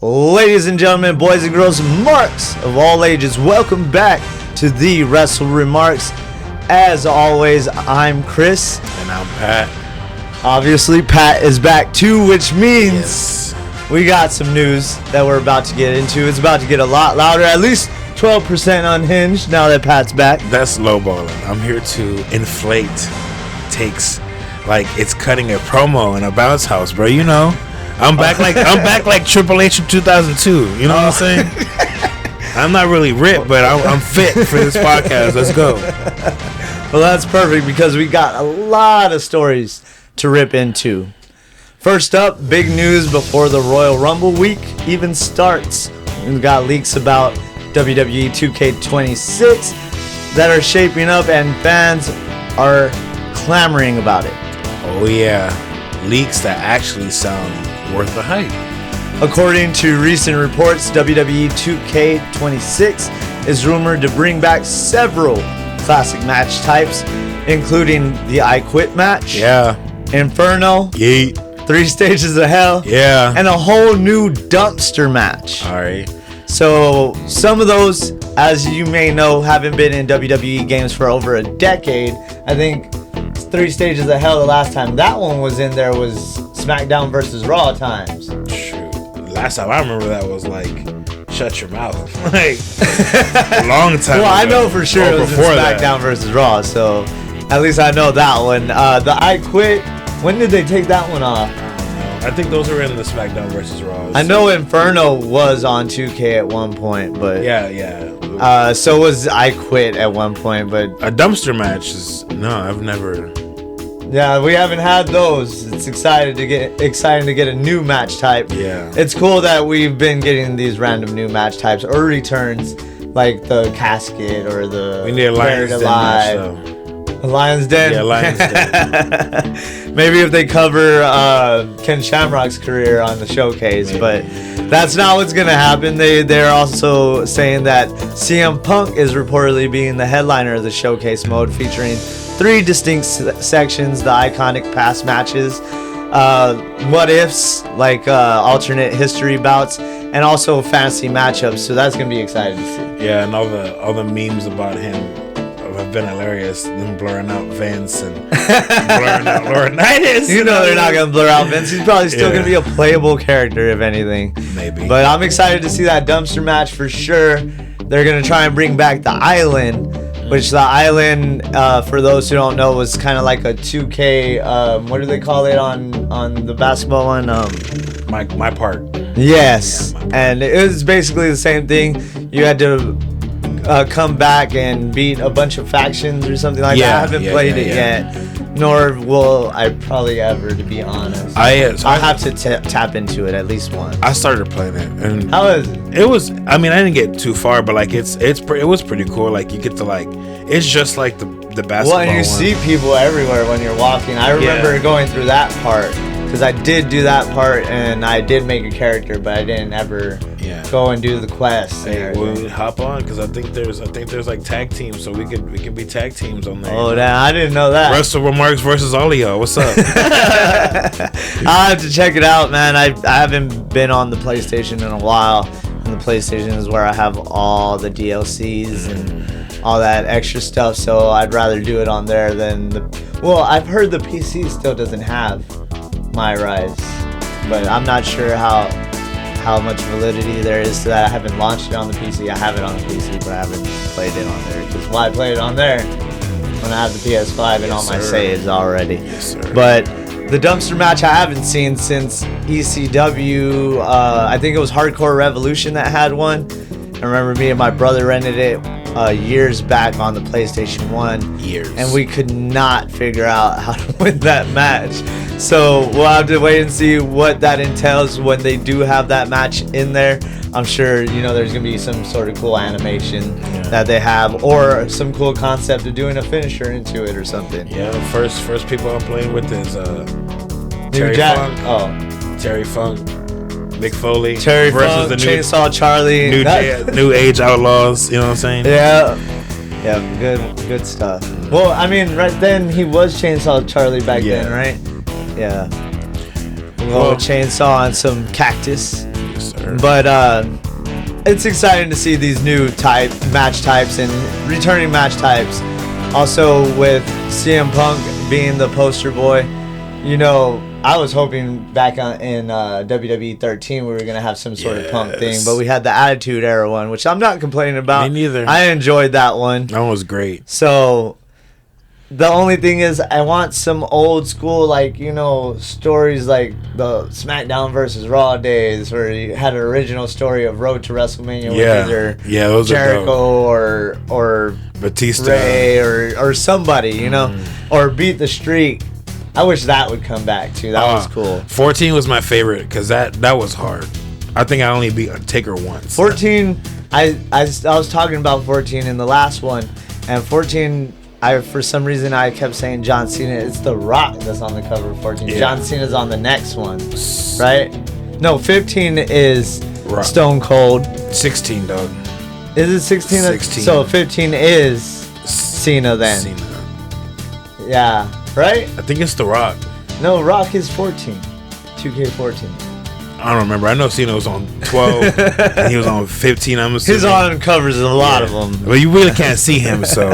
Ladies and gentlemen, boys and girls, marks of all ages, welcome back to the Wrestle WreMarks. As always, I'm Chris. And I'm Pat. Obviously, Pat is back too, which means we got some news that we're about to get into. It's about to get a lot louder, at least 12% unhinged now that Pat's back. That's lowballing. I'm here to inflate takes like it's cutting a promo in a bounce house, bro. You know, I'm back like Triple H in 2002. You know what I'm saying? I'm not really ripped, but I'm fit for this podcast. Let's go. Well, that's perfect because we got a lot of stories to rip into. First up, big news before the Royal Rumble week even starts. We've got leaks about WWE 2K26 that are shaping up and fans are clamoring about it. Oh yeah, leaks that actually sound worth the hype. According to recent reports, WWE 2K26 is rumored to bring back several classic match types, including the I Quit match, Inferno, 3 Stages of Hell, and a whole new dumpster match. Alright. So some of those, as you may know, haven't been in WWE games for over a decade. I think 3 Stages of Hell, the last time that one was in there was SmackDown versus Raw times. Shoot. Last time I remember that was like Shut Your Mouth. Like a long time Well, ago. I know for sure it was in SmackDown versus Raw, so at least I know that one. The I Quit, when did they take that one off? I think those are in the SmackDown versus Raw. I know Inferno was on 2K at one point, but yeah. So was I Quit at one point, but a dumpster match is I've never. Yeah, we haven't had those. It's exciting to get a new match type. Yeah. It's cool that we've been getting these random new match types or returns, like the casket or the we need a Lion's Den match, though. A Lion's Den? Yeah, Lion's Den. Maybe if they cover Ken Shamrock's career on the showcase, but that's not what's going to happen. They're also saying that CM Punk is reportedly being the headliner of the showcase mode, featuring 3 distinct sections: the iconic past matches, what ifs, like alternate history bouts, and also fantasy matchups. So that's going to be exciting to see. Yeah, and all the memes about him have been hilarious. Them blurring out Vince and blurring out Laurinaitis. You know they're not going to blur out Vince. He's probably still going to be a playable character, if anything. Maybe. But I'm excited to see that dumpster match for sure. They're going to try and bring back the Island, which the Island, for those who don't know, was kind of like a 2K, what do they call it on the basketball one? My part. Yes. Yeah, my part. And it was basically the same thing. You had to come back and beat a bunch of factions or something like that. I haven't played it yet, nor will I probably ever, to be honest. I'll have to tap into it at least once. I started playing it, and how is it? It was. I mean, I didn't get too far, but like it was pretty cool. Like you get to it's just like the basketball. Well, and you see people everywhere when you're walking. I remember going through that part because I did do that part, and I did make a character, but I didn't ever go and do the quest. Hey, we'll hop on because I think there's like tag teams, so we could be tag teams on there. Oh, damn, I didn't know that. Wrestle WreMarks versus all of y'all. What's up? I'll have to check it out, man. I haven't been on the PlayStation in a while, and the PlayStation is where I have all the DLCs and all that extra stuff, so I'd rather do it on there than I've heard the PC still doesn't have My Rise, but I'm not sure how much validity there is to that. I haven't launched it on the PC. I have it on the PC, but I haven't played it on there. Because why play it on there when I have the PS5 and all my saves already? Yes, sir. But the dumpster match I haven't seen since ECW. I think it was Hardcore Revolution that had one. I remember me and my brother rented it years back on the PlayStation 1. And we could not figure out how to win that match. So we'll have to wait and see what that entails when they do have that match in there. I'm sure, there's going to be some sort of cool animation that they have, or some cool concept of doing a finisher into it or something. Yeah, first people I'm playing with is Terry Funk. Oh. Terry Funk. Mick Foley. Terry Funk, the Chainsaw Charlie. New Age Outlaws, you know what I'm saying? Yeah. Yeah, good stuff. Well, I mean, right then, he was Chainsaw Charlie back then, right? Yeah. We'll go with Chainsaw and some Cactus. Yes, sir. But it's exciting to see these new match types and returning match types. Also with CM Punk being the poster boy, you know, I was hoping back in WWE 13 we were going to have some sort of Punk thing, but we had the Attitude Era one, which I'm not complaining about. Me neither. I enjoyed that one. That one was great. So the only thing is I want some old school, like, you know, stories like the SmackDown versus Raw days where you had an original story of Road to WrestleMania with either those Jericho or Batista, Ray or somebody, you know, or Beat the Streak. I wish that would come back too. That was cool. 14 was my favorite because that was hard. I think I only beat Taker once. 14, I was talking about 14 in the last one, and 14, for some reason I kept saying John Cena. It's The Rock that's on the cover of 14. Yeah. John Cena's on the next one, right? No, 15 is Rock. Stone Cold. 16, dog. Is it 16? 16. So 15 is Cena then. Cena. Yeah. Right? I think it's The Rock. No, Rock is 14. 2K14. I don't remember. I know Cena was on 12 and he was on 15. I'm assuming. He's on covers of a lot of them. But you really can't see him, so.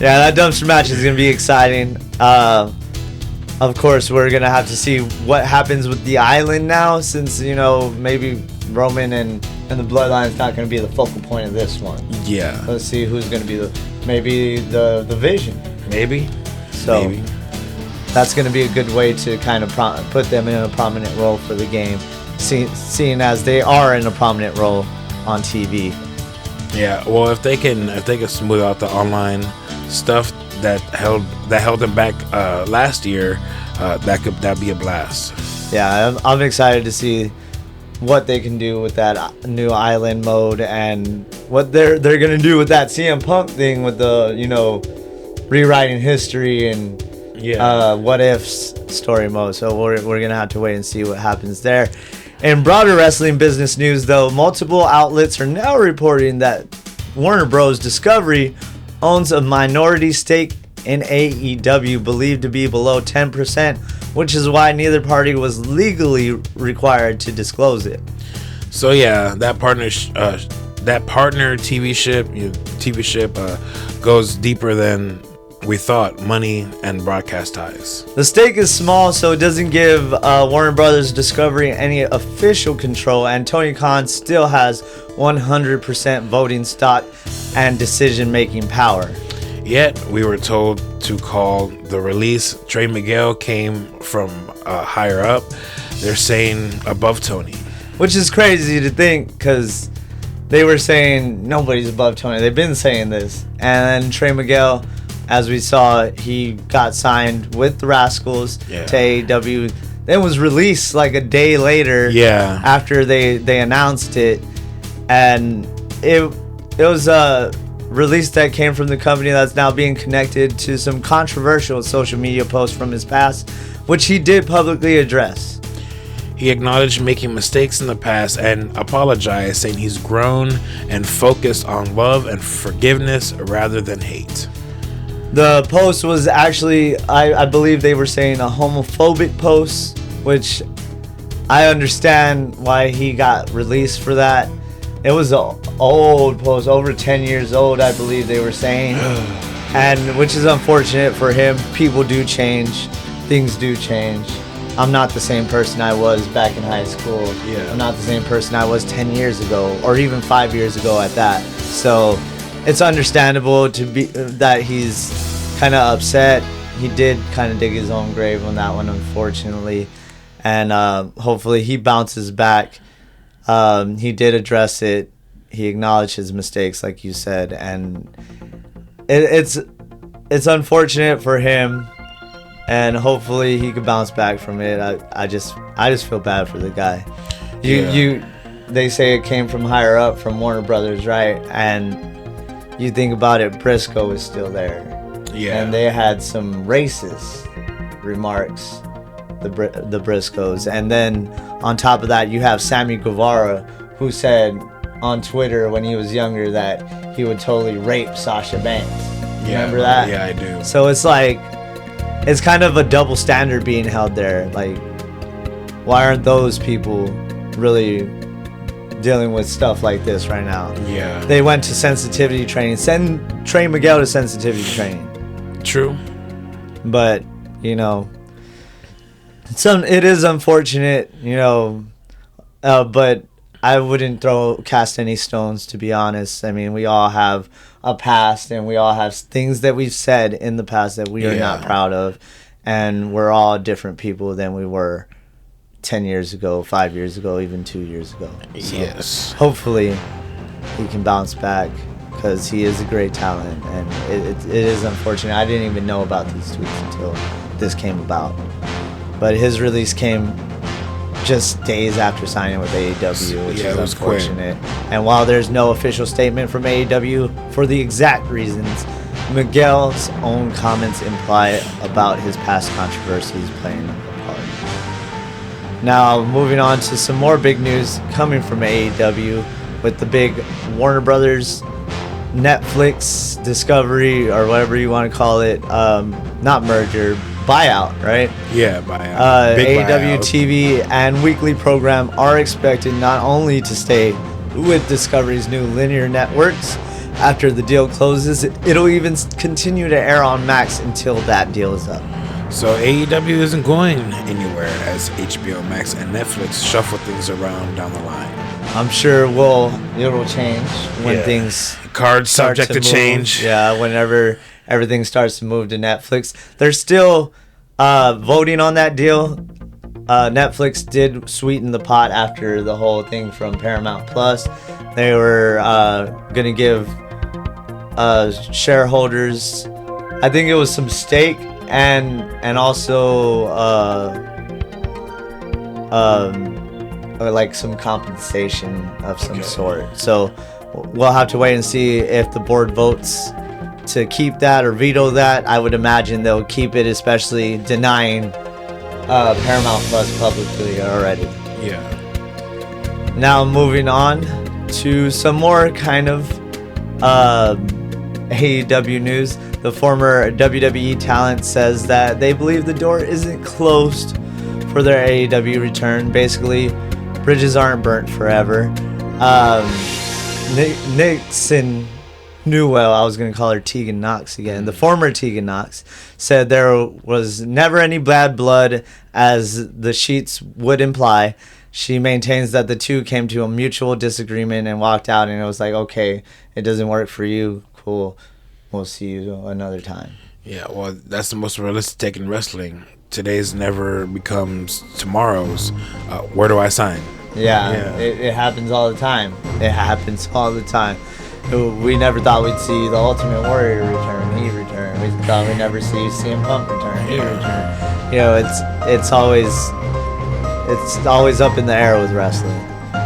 Yeah, that dumpster match is going to be exciting. Of course, we're going to have to see what happens with the island now, since, you know, maybe Roman and the Bloodline's not going to be the focal point of this one. Yeah. Let's see who's going to be the Vision. Maybe. So Maybe. That's going to be a good way to kind of put them in a prominent role for the game, seeing as they are in a prominent role on TV. Yeah. Well, if they can smooth out the online stuff that held them back last year, that'd be a blast. Yeah, I'm excited to see what they can do with that new island mode and what they're going to do with that CM Punk thing with the, you know, rewriting history and what ifs story mode. So we're gonna have to wait and see what happens there. In broader wrestling business news, though, multiple outlets are now reporting that Warner Bros. Discovery owns a minority stake in AEW, believed to be below 10%, which is why neither party was legally required to disclose it. So yeah, that partner TV ship goes deeper than we thought, money and broadcast ties. The stake is small, so it doesn't give Warner Brothers Discovery any official control, and Tony Khan still has 100% voting stock and decision-making power. Yet, we were told to call the release. Trey Miguel came from higher up. They're saying above Tony. Which is crazy to think, because they were saying nobody's above Tony. They've been saying this. And then Trey Miguel, as we saw, he got signed with the Rascals to AEW. Then was released like a day later after they announced it. And it was a release that came from the company that's now being connected to some controversial social media posts from his past, which he did publicly address. He acknowledged making mistakes in the past and apologized, saying he's grown and focused on love and forgiveness rather than hate. The post was actually, I believe they were saying, a homophobic post, which I understand why he got released for that. It was an old post, over 10 years old, I believe they were saying. And which is unfortunate for him. People do change. Things do change. I'm not the same person I was back in high school. Yeah. I'm not the same person I was 10 years ago, or even 5 years ago at that. So it's understandable to be that he's kind of upset. He did kind of dig his own grave on that one, unfortunately. And hopefully he bounces back. He did address it. He acknowledged his mistakes, like you said, and it's unfortunate for him. And hopefully he could bounce back from it. I just feel bad for the guy. They say it came from higher up, from Warner Brothers, right? And you think about it, Briscoe is still there. Yeah. And they had some racist remarks, the Briscoes. And then on top of that, you have Sammy Guevara, who said on Twitter when he was younger that he would totally rape Sasha Banks. Remember that? Yeah, I do. So it's like, it's kind of a double standard being held there. Like, why aren't those people really dealing with stuff like this right now. Yeah. They went to sensitivity training. Send Trey Miguel to sensitivity training. True. But, it is unfortunate, but I wouldn't cast any stones, to be honest. I mean, we all have a past, and we all have things that we've said in the past that we are not proud of, and we're all different people than we were 10 years ago, 5 years ago, even 2 years ago. So yes. hopefully he can bounce back, because he is a great talent, and it is unfortunate. I didn't even know about these tweets until this came about. But his release came just days after signing with AEW, which is unfortunate. And while there's no official statement from AEW for the exact reasons, Miguel's own comments imply about his past controversies playing a part. Now, moving on to some more big news coming from AEW with the big Warner Brothers, Netflix, Discovery, or whatever you want to call it, not merger, buyout, right? Yeah, buyout. AEW TV and weekly program are expected not only to stay with Discovery's new linear networks after the deal closes, it'll even continue to air on Max until that deal is up. So AEW isn't going anywhere as HBO Max and Netflix shuffle things around down the line. I'm sure it'll change when things cards subject to change. Yeah, whenever everything starts to move to Netflix. They're still voting on that deal. Netflix did sweeten the pot after the whole thing from Paramount Plus. They were going to give shareholders, I think it was some stake and also like some compensation of some sort. So we'll have to wait and see if the board votes to keep that or veto that. I would imagine they'll keep it, especially denying Paramount Plus publicly already. Yeah. Now moving on to some more kind of AEW news. The former WWE talent says that they believe the door isn't closed for their AEW return. Basically, bridges aren't burnt forever. Nixon Newell, I was going to call her Tegan Knox again, the former Tegan Knox, said there was never any bad blood, as the sheets would imply. She maintains that the two came to a mutual disagreement and walked out, and it was like, okay, it doesn't work for you, cool, we'll see you another time. Yeah, well, that's the most realistic take in wrestling. Today's never becomes tomorrow's. Where do I sign? Yeah. It happens all the time. It happens all the time. We never thought we'd see the Ultimate Warrior return. He returned. We thought we'd never see CM Punk return. He returned. It's always up in the air with wrestling.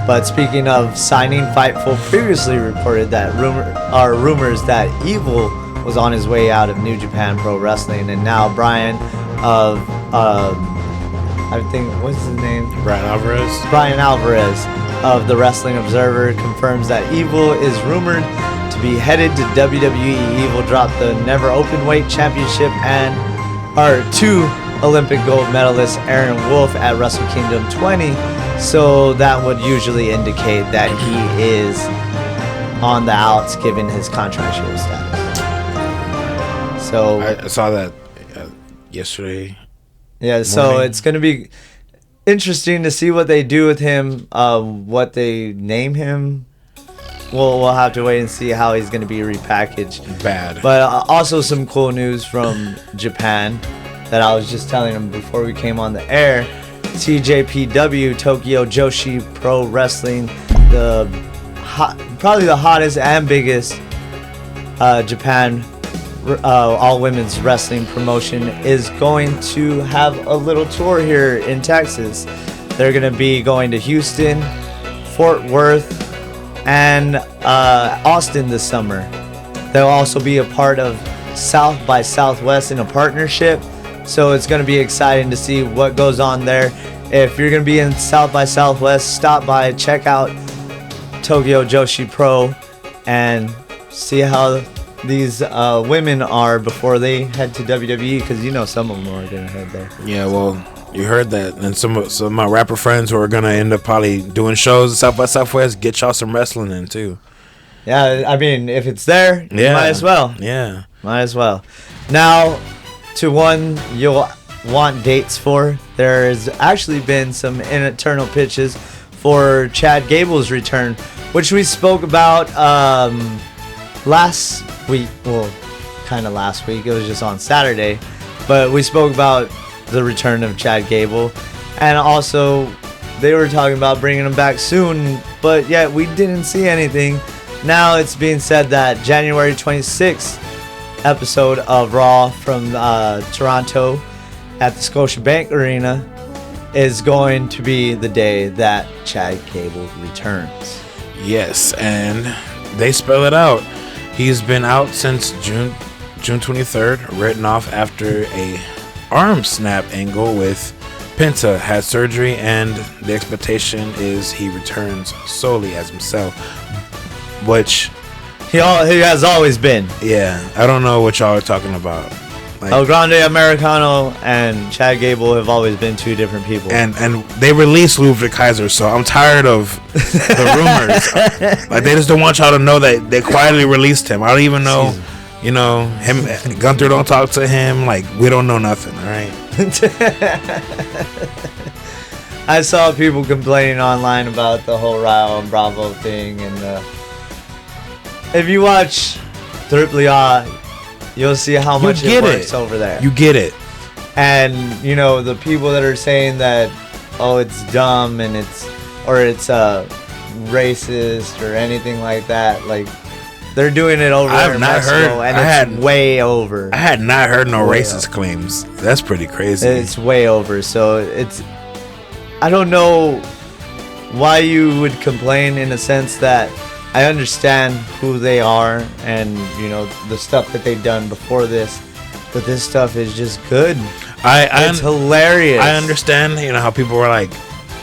But speaking of signing, Fightful previously reported that rumors that Evil was on his way out of New Japan Pro Wrestling, and now Brian of I think, what's his name? Brian Alvarez of the Wrestling Observer confirms that Evil is rumored to be headed to WWE. Evil dropped the Never Openweight Championship to Olympic gold medalist Aaron Wolf at Wrestle Kingdom 20, so that would usually indicate that he is on the outs given his contractual status. So I saw that yesterday. Yeah, so it's going to be interesting to see what they do with him, what they name him. We'll have to wait and see how he's going to be repackaged. Bad. But also some cool news from Japan that I was just telling him before we came on the air. TJPW, Tokyo Joshi Pro Wrestling, probably the hottest and biggest Japan all women's wrestling promotion, is going to have a little tour here in Texas. They're going to be going to Houston, Fort Worth, and Austin this summer. They'll also be a part of South by Southwest in a partnership, so it's going to be exciting to see what goes on there. If you're going to be in South by Southwest, stop by, check out Tokyo Joshi Pro, and see how these women are before they head to WWE, because some of them are going to head there. Yeah, well, You heard that, and some of my rapper friends who are gonna end up probably doing shows at South by Southwest. Get y'all some wrestling in too. Yeah, I mean, if it's there, you might as well. Yeah, might as well. Now, to one you'll want dates for. There has actually been some internal pitches for Chad Gable's return, which we spoke about last week. Well, kind of last week. It was just on Saturday, but we spoke about the return of Chad Gable, and also they were talking about bringing him back soon, but yet we didn't see anything. Now it's being said that January 26th episode of Raw from Toronto at the Scotiabank Arena is going to be the day that Chad Gable returns. Yes, and they spell it out. He's been out since June 23rd, written off after a arm snap angle with Penta, had surgery, and the expectation is he returns solely as himself, which he has always been. Yeah, I don't know what y'all are talking about. Like, El Grande Americano and Chad Gable have always been two different people. And they released Ludwig Kaiser, so I'm tired of the rumors. Like, they just don't want y'all to know that they quietly released him. I don't even know. You know, him, Gunther don't talk to him. Like, we don't know nothing, all right? I saw people complaining online about the whole Rayo and Bravo thing. And if you watch Triple A, you'll see how much it works over there. You get it. And, you know, the people that are saying that, oh, it's dumb and it's racist or anything like that, like, they're doing it over there in Mexico, and it's way over. I had not heard no racist claims. That's pretty crazy. It's way over. So I don't know why you would complain, in a sense that I understand who they are and, you know, the stuff that they've done before this, but this stuff is just good. It's hilarious. I understand, you know, how people were like,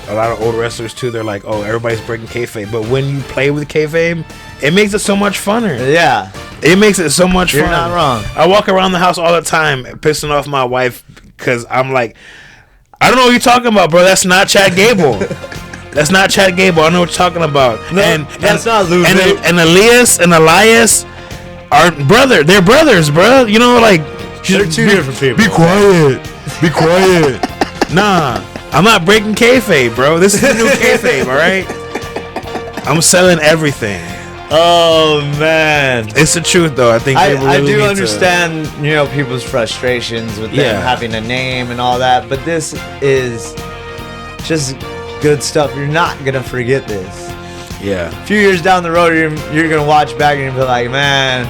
a lot of old wrestlers too, they're like, oh, everybody's breaking kayfabe, but when you play with kayfabe, it makes it so much funner. Yeah, it makes it so much fun. You're not wrong. I walk around the house all the time pissing off my wife because I'm like, I don't know what you're talking about, bro. That's not Chad Gable. That's not Chad Gable. I know what you're talking about. No, that's not Lou. And Elias are they're brothers, bro. You know, like, they're two different people. Be quiet. Be quiet. Nah, I'm not breaking kayfabe, bro. This is the new kayfabe, all right? I'm selling everything. Oh man, it's the truth though. I think I do understand, you know, people's frustrations with them having a name and all that, but this is just good stuff. You're not gonna forget this. Yeah. A few years down the road, you're gonna watch back and you'll be like, man,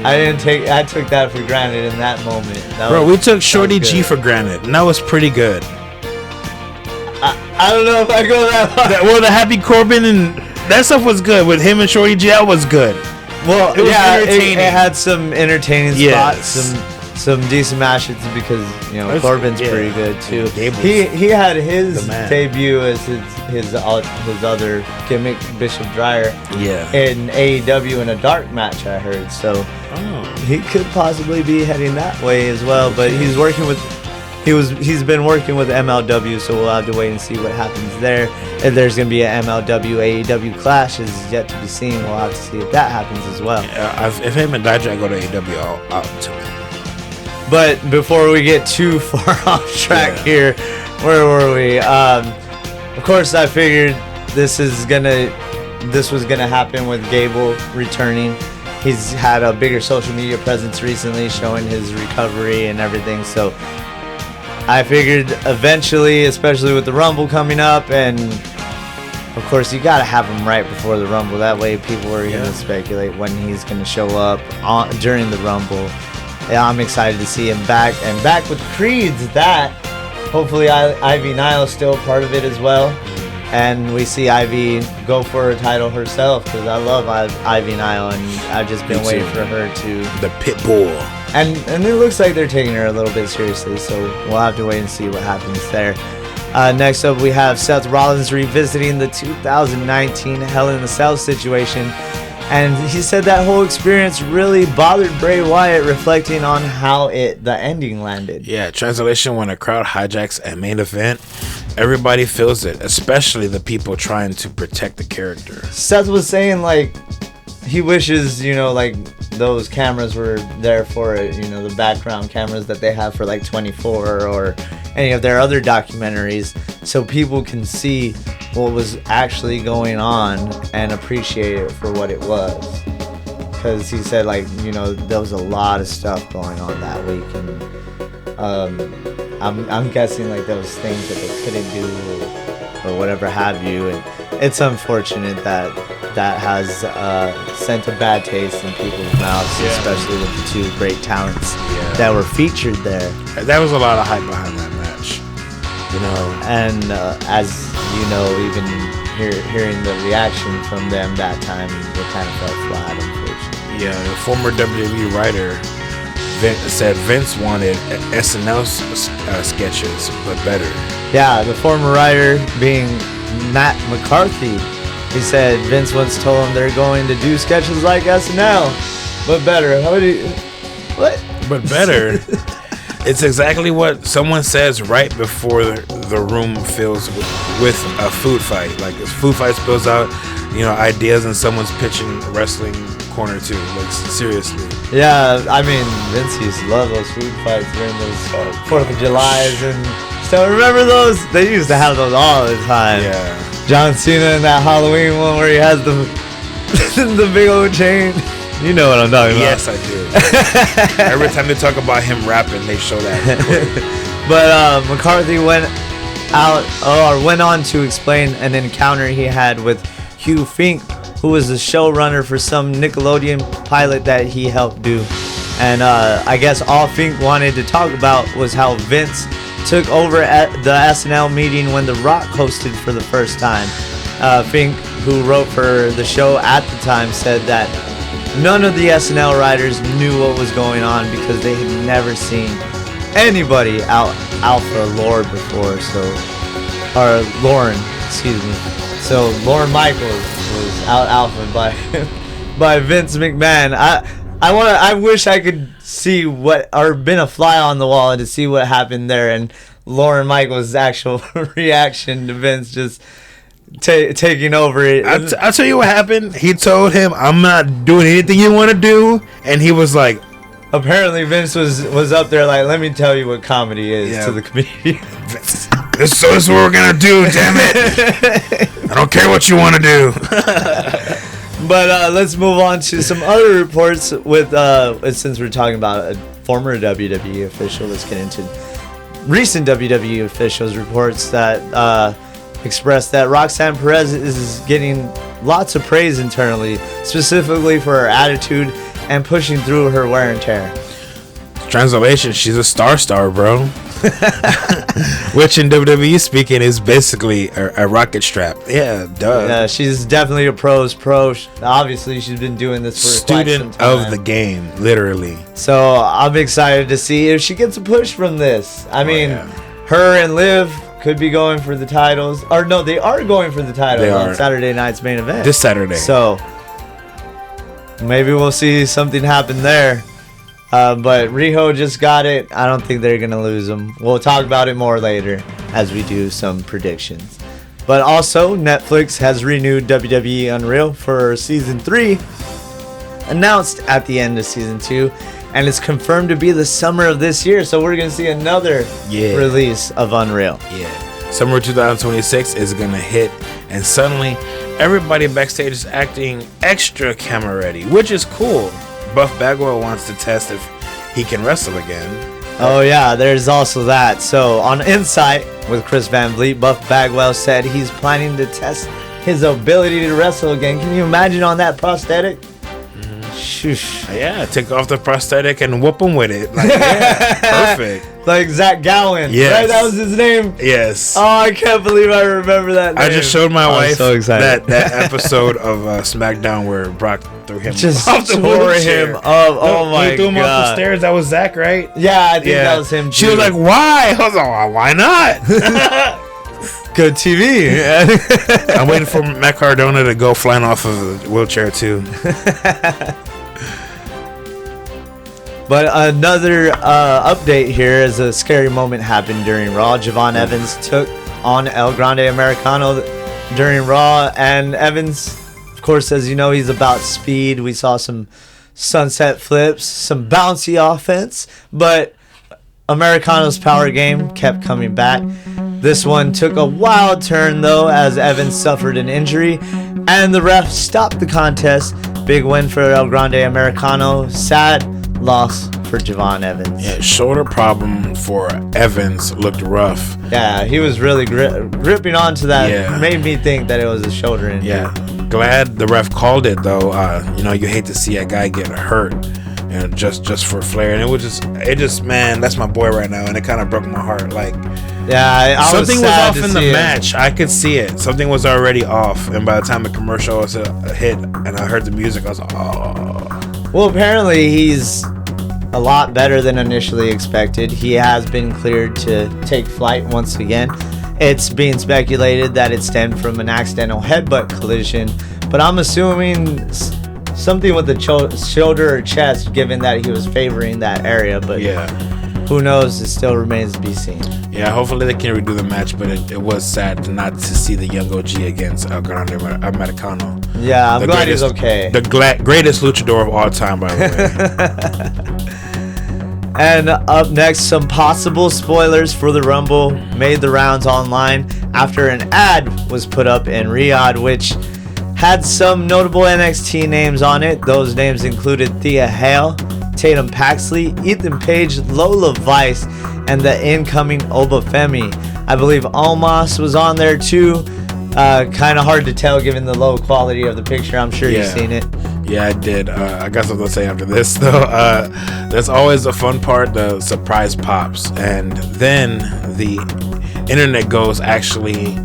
I took that for granted in that moment. Bro, we took Shorty G for granted, and that was pretty good. I don't know if I go that far. Well, the Happy Corbin and that stuff was good. With him and Shorty G, that was good. Well, it was entertaining. It had some entertaining spots, some decent matches, because, you know, Corbin's pretty good too. He had his debut as his other gimmick, Bishop Dreyer, in AEW in a dark match, I heard. So he could possibly be heading that way as well. But he's been working with MLW, so we'll have to wait and see what happens there. If there's going to be an MLW AEW clash, is yet to be seen. We'll have to see if that happens as well. Yeah, if him and Dijak go to AEW, I'll tune in. But before we get too far off track here, where were we? Of course, I figured this was gonna happen with Gable returning. He's had a bigger social media presence recently, showing his recovery and everything. So I figured eventually, especially with the Rumble coming up, and of course you gotta have him right before the Rumble. That way people are gonna speculate when he's gonna show up during the Rumble. Yeah, I'm excited to see him back, and back with Creeds. That hopefully Ivy Nile's still part of it as well, and we see Ivy go for a title herself, because I love Ivy Nile, and I've just been waiting for her to the pit bull. And it looks like they're taking her a little bit seriously, so we'll have to wait and see what happens there. Next up, we have Seth Rollins revisiting the 2019 Hell in a Cell situation. And he said that whole experience really bothered Bray Wyatt, reflecting on how the ending landed. Yeah, translation: when a crowd hijacks a main event, everybody feels it, especially the people trying to protect the character. Seth was saying, like, he wishes, like, those cameras were there for it, the background cameras that they have for, like, 24 or any of their other documentaries, so people can see what was actually going on and appreciate it for what it was. Because he said, like, there was a lot of stuff going on that week, and I'm guessing, like, there was things that they couldn't do or whatever have you, and it's unfortunate that has sent a bad taste in people's mouths, especially with the two great talents that were featured there. There was a lot of hype behind that match, And as even hearing the reaction from them that time, it kind of fell flat, unfortunately. Yeah, the former WWE writer said Vince wanted SNL sketches, but better. Yeah, the former writer being Matt McCarthy. He said Vince once told him they're going to do sketches like SNL, but better. What? But better. It's exactly what someone says right before the room fills with a food fight. Like, this food fight spills out, ideas, and someone's pitching wrestling corner too. Like, seriously. Yeah, I mean, Vince used to love those food fights during those 4th of Julys and stuff. Remember those? They used to have those all the time. Yeah. John Cena in that Halloween one where he has the the big old chain. You know what I'm talking about. Yes, I do. Every time they talk about him rapping, they show that. But McCarthy went on to explain an encounter he had with Hugh Fink, who was the showrunner for some Nickelodeon pilot that he helped do. And I guess all Fink wanted to talk about was how Vince took over at the SNL meeting when The Rock hosted for the first time. Fink, who wrote for the show at the time, said that none of the SNL writers knew what was going on because they had never seen anybody alpha Lord before. Or Lauren, excuse me. So Lauren Michaels was out alpha by Vince McMahon. I wish I could see been a fly on the wall and to see what happened there, and Lauren Michaels' actual reaction to Vince just taking over it. I'll tell you what happened. He told him, "I'm not doing anything you want to do," and he was like, apparently Vince was up there like, "Let me tell you what comedy is to the comedian." This is what we're gonna do, damn it! I don't care what you want to do. But let's move on to some other reports with since we're talking about a former WWE official. Let's get into recent WWE officials reports that expressed that Roxanne Perez is getting lots of praise internally, specifically for her attitude and pushing through her wear and tear. Translation: she's a star, bro. Which in WWE speaking is basically a rocket strap. Yeah, duh. Yeah, she's definitely a pro's pro. Obviously, she's been doing this for quite some student time. of the game, literally. So I'm excited to see if she gets a push from this. I mean, her and Liv could be going for the titles. Or no, they are going for the titles on Saturday night's main event. This Saturday. So maybe we'll see something happen there. But Riho just got it. I don't think they're going to lose them. We'll talk about it more later as we do some predictions. But also, Netflix has renewed WWE Unreal for Season 3, announced at the end of Season 2, and it's confirmed to be the summer of this year. So we're going to see another release of Unreal. Yeah. Summer 2026 is going to hit, and suddenly everybody backstage is acting extra camera ready, which is cool. Buff Bagwell wants to test if he can wrestle again. Oh yeah, there's also that. So on Insight with Chris Van Vliet, Buff Bagwell said he's planning to test his ability to wrestle again. Can you imagine on that prosthetic? Shush. Yeah, take off the prosthetic and whoop him with it. Like, yeah, perfect. Like Zach Gowen. Yes. Right? That was his name? Yes. Oh, I can't believe I remember that name. I just showed my wife so excited. that episode of SmackDown where Brock threw him just off the tore wheelchair. him up. Oh my god. He threw him off the stairs. That was Zach, right? Yeah, I think that was him too. She was like, why? I was like, why not? good TV. I'm waiting for Matt Cardona to go flying off of a wheelchair too. But another update here is a scary moment happened during Raw. Javon Evans took on El Grande Americano during Raw, and Evans, of course, as you know, he's about speed. We saw some sunset flips, some bouncy offense, but Americano's power game kept coming back. This one took a wild turn, though, as Evans suffered an injury, and the ref stopped the contest. Big win for El Grande Americano. Sad loss for Javon Evans. Yeah, shoulder problem for Evans looked rough. Yeah, he was really gripping onto that. Yeah. Made me think that it was a shoulder injury. Yeah, glad the ref called it though. You hate to see a guy get hurt, just for flair, and it just man, that's my boy right now, and it kind of broke my heart. Like, yeah, I something was off in the it. match. I could see it. Something was already off, and by the time the commercial was hit, and I heard the music, I was like, oh. Well, apparently he's a lot better than initially expected. He has been cleared to take flight once again. It's being speculated that it stemmed from an accidental headbutt collision, but I'm assuming something with the shoulder or chest, given that he was favoring that area. But yeah, who knows? It still remains to be seen. Yeah, hopefully they can redo the match, but it was sad not to see the young OG against El Grande Americano. Yeah, I'm glad he's okay. The greatest luchador of all time, by the way. And up next, some possible spoilers for the Rumble made the rounds online after an ad was put up in Riyadh, which had some notable NXT names on it. Those names included Thea Hale, Tatum Paxley, Ethan Page, Lola Vice, and the incoming Obafemi. I believe Almas was on there too. Kind of hard to tell given the low quality of the picture. I'm sure you've seen it. Yeah, I did. I got something to say after this, though. That's always the fun part, the surprise pops. And then the internet goes, actually,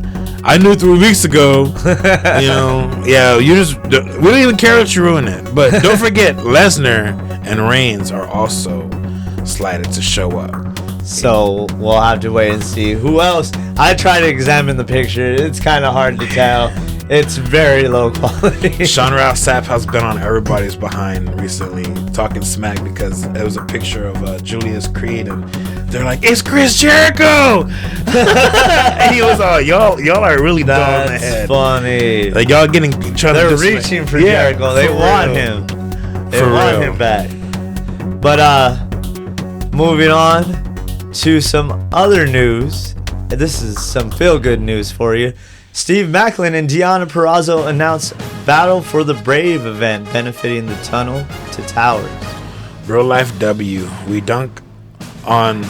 I knew 3 weeks ago. We don't even care that you ruin it. But don't forget, Lesnar and Reigns are also slated to show up. So we'll have to wait and see who else. I try to examine the picture. It's kind of hard to tell. It's very low quality. Sean Ralph Sapp has been on everybody's behind recently, talking smack because it was a picture of Julius Creed, and they're like, "It's Chris Jericho," and he was all, "Y'all are really dumb in the head." That's funny. Like y'all they're reaching for Jericho. They want him. They want him back. But moving on to some other news. This is some feel-good news for you. Steve Maclin and Deonna Purrazzo announced Battle for the Brave event benefiting the Tunnel to Towers. Real life W. We dunk on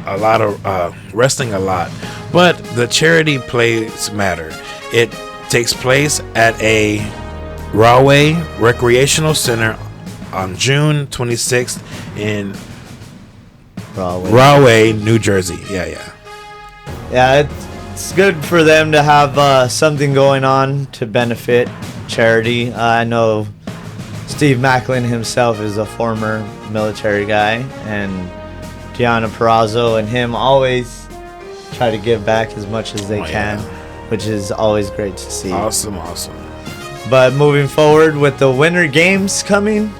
a lot of wrestling a lot, but the charity plays matter. It takes place at a Rahway Recreational Center on June 26th in Rahway, New Jersey. Yeah, it's good for them to have something going on to benefit charity. I know Steve Maclin himself is a former military guy, and Deonna Purrazzo and him always try to give back as much as they can, which is always great to see. Awesome. But moving forward with the Winter Games coming,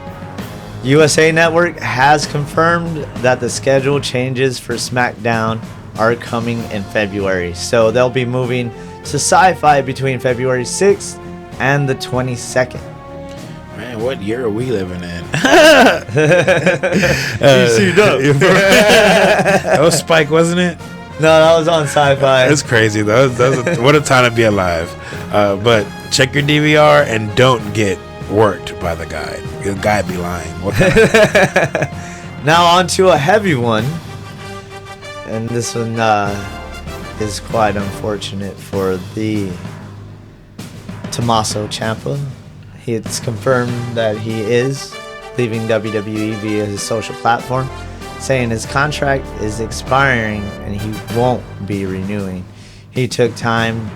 USA Network has confirmed that the schedule changes for SmackDown are coming in February. So they'll be moving to Sci-Fi between February 6th and the 22nd. Man, what year are we living in? That was Spike, wasn't it? No, that was on Sci-Fi. That's crazy, though. What a time to be alive. But check your DVR and don't get worked by the guy. The guy be lying. Now on to a heavy one. And this one is quite unfortunate for the Tommaso Ciampa. It's confirmed that he is leaving WWE via his social platform, saying his contract is expiring and he won't be renewing. He took time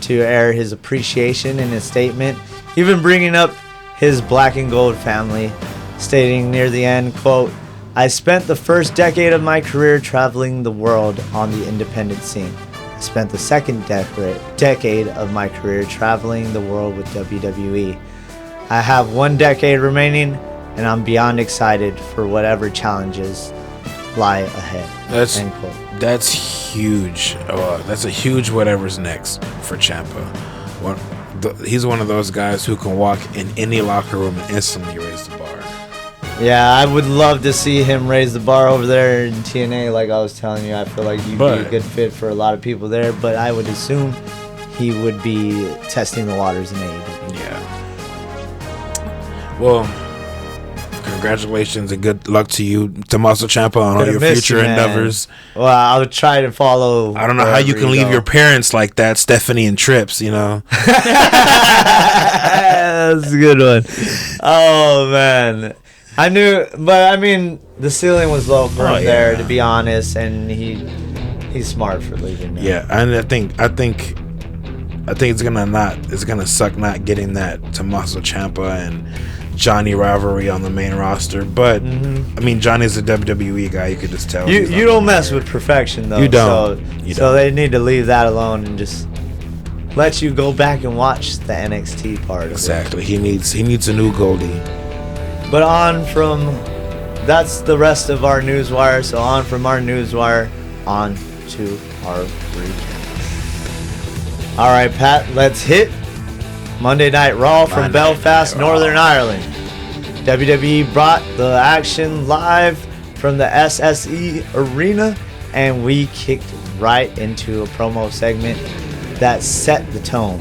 to air his appreciation in a statement, even bringing up his black and gold family, stating near the end, quote, "I spent the first decade of my career traveling the world on the independent scene. I spent the second decade of my career traveling the world with WWE. I have 1 decade remaining, and I'm beyond excited for whatever challenges lie ahead. End quote. That's huge. That's a huge whatever's next for Ciampa. He's one of those guys who can walk in any locker room and instantly raise the bar. Yeah, I would love to see him raise the bar over there in TNA. Like I was telling you, I feel like he'd be a good fit for a lot of people there. But I would assume he would be testing the waters in AEW. Yeah. Well, congratulations and good luck to you, Tommaso Ciampa, on all your future endeavors. Well, I'll try to follow. I don't know how you can leave your parents like that, Stephanie and Trips, you know. That's a good one. Oh, man. I knew, but I mean, the ceiling was low for him there, to be honest, and he's smart for leaving now. Yeah, and I think it's gonna suck not getting that Tommaso Ciampa and Johnny rivalry on the main roster. But I mean, Johnny's a WWE guy. You could just tell. You don't mess with perfection, though. You don't. So they need to leave that alone and just let you go back and watch the NXT part. Exactly. He needs a new Goldie. But that's the rest of our newswire. So on from our newswire, on to our recap. All right, Pat, let's hit Monday Night Raw from Belfast, Northern Ireland. WWE brought the action live from the SSE Arena, and we kicked right into a promo segment that set the tone.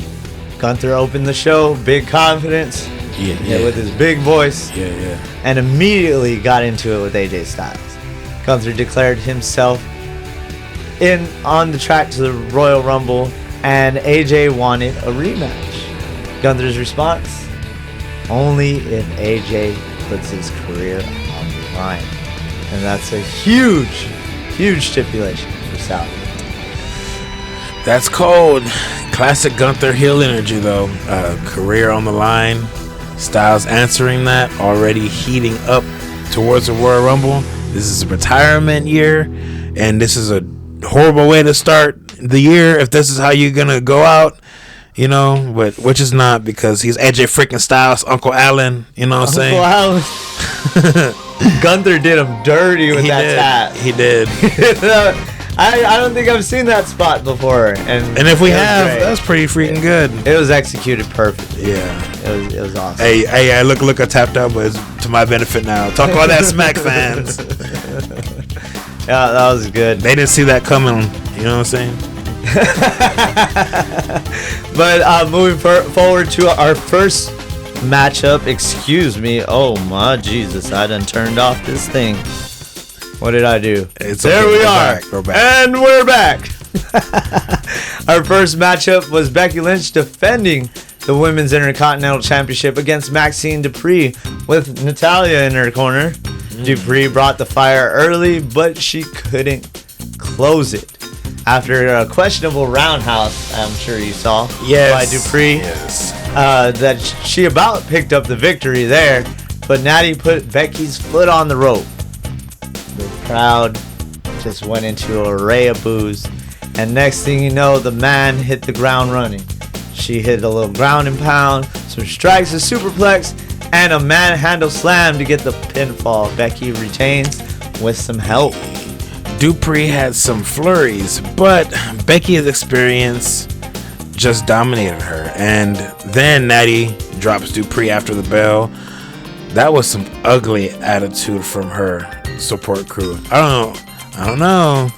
Gunther opened the show, big confidence. Yeah, with his big voice. And immediately got into it with AJ Styles. Gunther declared himself on the track to the Royal Rumble, and AJ wanted a rematch. Gunther's response: only if AJ puts his career on the line. And that's a huge stipulation for South. That's cold. Classic Gunther heel energy, though. Career on the line. Styles answering that, already heating up towards the Royal Rumble. This is a retirement year, and this is a horrible way to start the year if this is how you're gonna go out, you know. But which is not, because he's AJ freaking Styles, Uncle Allen. You know what I'm saying? Allen. Gunther did him dirty with that tap. He did. I don't think I've seen that spot before, and if we have, that's pretty freaking good. It was executed perfectly. Yeah, it was awesome. Hey, look, I tapped out, but it's to my benefit now. Talk about that, Smack fans. Yeah, that was good. They didn't see that coming. You know what I'm saying? But moving forward to our first matchup. Excuse me. Oh my Jesus! I done turned off this thing. What did I do? There we are. We're back. And we're back. Our first matchup was Becky Lynch defending the Women's Intercontinental Championship against Maxine Dupree with Natalya in her corner. Dupree brought the fire early, but she couldn't close it. After a questionable roundhouse, I'm sure you saw, by Dupree, that she about picked up the victory there, but Natty put Becky's foot on the rope. The crowd just went into an array of boos, and next thing you know, the man hit the ground running. She hit a little ground and pound, some strikes, a superplex, and a manhandle slam to get the pinfall. Becky retains with some help. Dupree had some flurries, but Becky's experience just dominated her, and then Natty drops Dupree after the bell. That was some ugly attitude from her support crew. I don't know.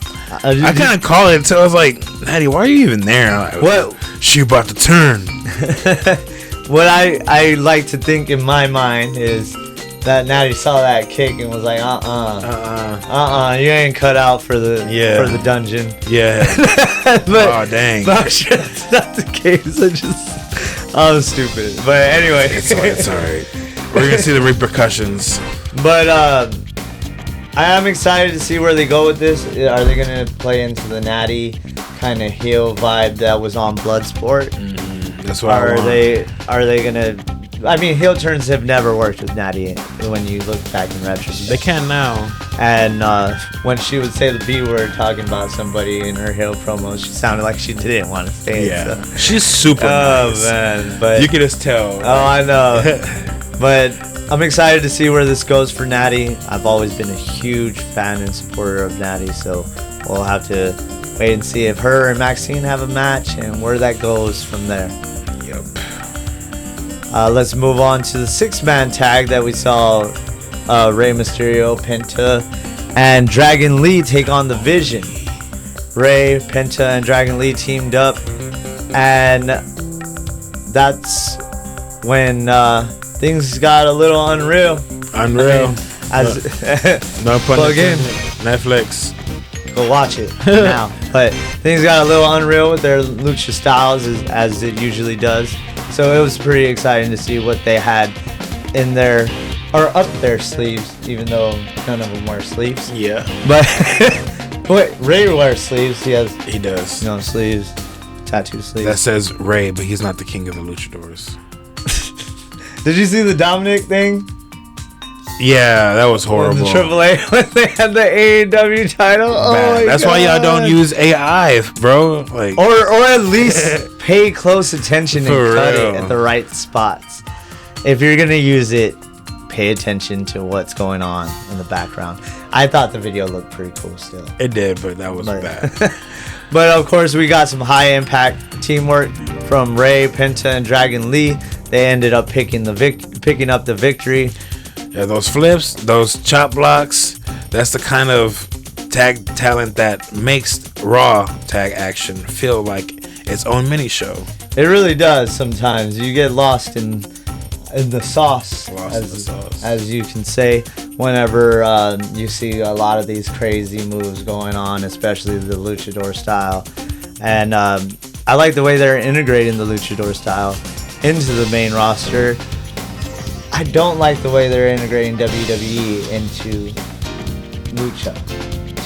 I kind of called it until I was like, Natty, why are you even there? Like, what? She about to turn. What I like to think in my mind is that Natty saw that kick and was like, you ain't cut out for the dungeon. Yeah. But, oh dang. But I'm sure that's not the case. I'm stupid. But anyway, it's all right. We're gonna see the repercussions. But I am excited to see where they go with this. Are they gonna play into the Natty kind of heel vibe that was on Bloodsport? That's what I want. Are they gonna? I mean, heel turns have never worked with Natty when you look back in retrospect. They can now. And when she would say the B word talking about somebody in her heel promo, she sounded like she didn't want to say it. So. She's super nice. Oh, man. But you can just tell. Oh, I know. But I'm excited to see where this goes for Natty. I've always been a huge fan and supporter of Natty, so we'll have to wait and see if her and Maxine have a match and where that goes from there. Yep. Let's move on to the 6-man tag that we saw Rey Mysterio, Penta, and Dragon Lee take on the Vision. Rey, Penta, and Dragon Lee teamed up, and that's when things got a little unreal. Unreal. I mean, no pun plug in. Netflix. Go watch it now. But things got a little unreal with their lucha styles, as it usually does. So it was pretty exciting to see what they had in their, or up their sleeves, even though none of them wear sleeves. Yeah. But wait, Rey wears sleeves. He does. No sleeves, tattoo sleeves. That says Rey, but he's not the king of the luchadors. Did you see the Dominic thing? Yeah, that was horrible. The AAA when they had the AEW title. Oh, that's why y'all don't use AI, bro. Like, or at least pay close attention and cut real. it at the right spots. If you're gonna use it, pay attention to what's going on in the background. I thought the video looked pretty cool still. It did, but that was bad. But of course, we got some high impact teamwork from Rey, Penta, and Dragon Lee. They ended up picking up the victory. Yeah, those flips, those chop blocks, that's the kind of tag talent that makes Raw tag action feel like its own mini show. It really does sometimes. You get lost in the sauce, as you can say, whenever you see a lot of these crazy moves going on, especially the luchador style. And I like the way they're integrating the luchador style into the main roster. I don't like the way they're integrating WWE into lucha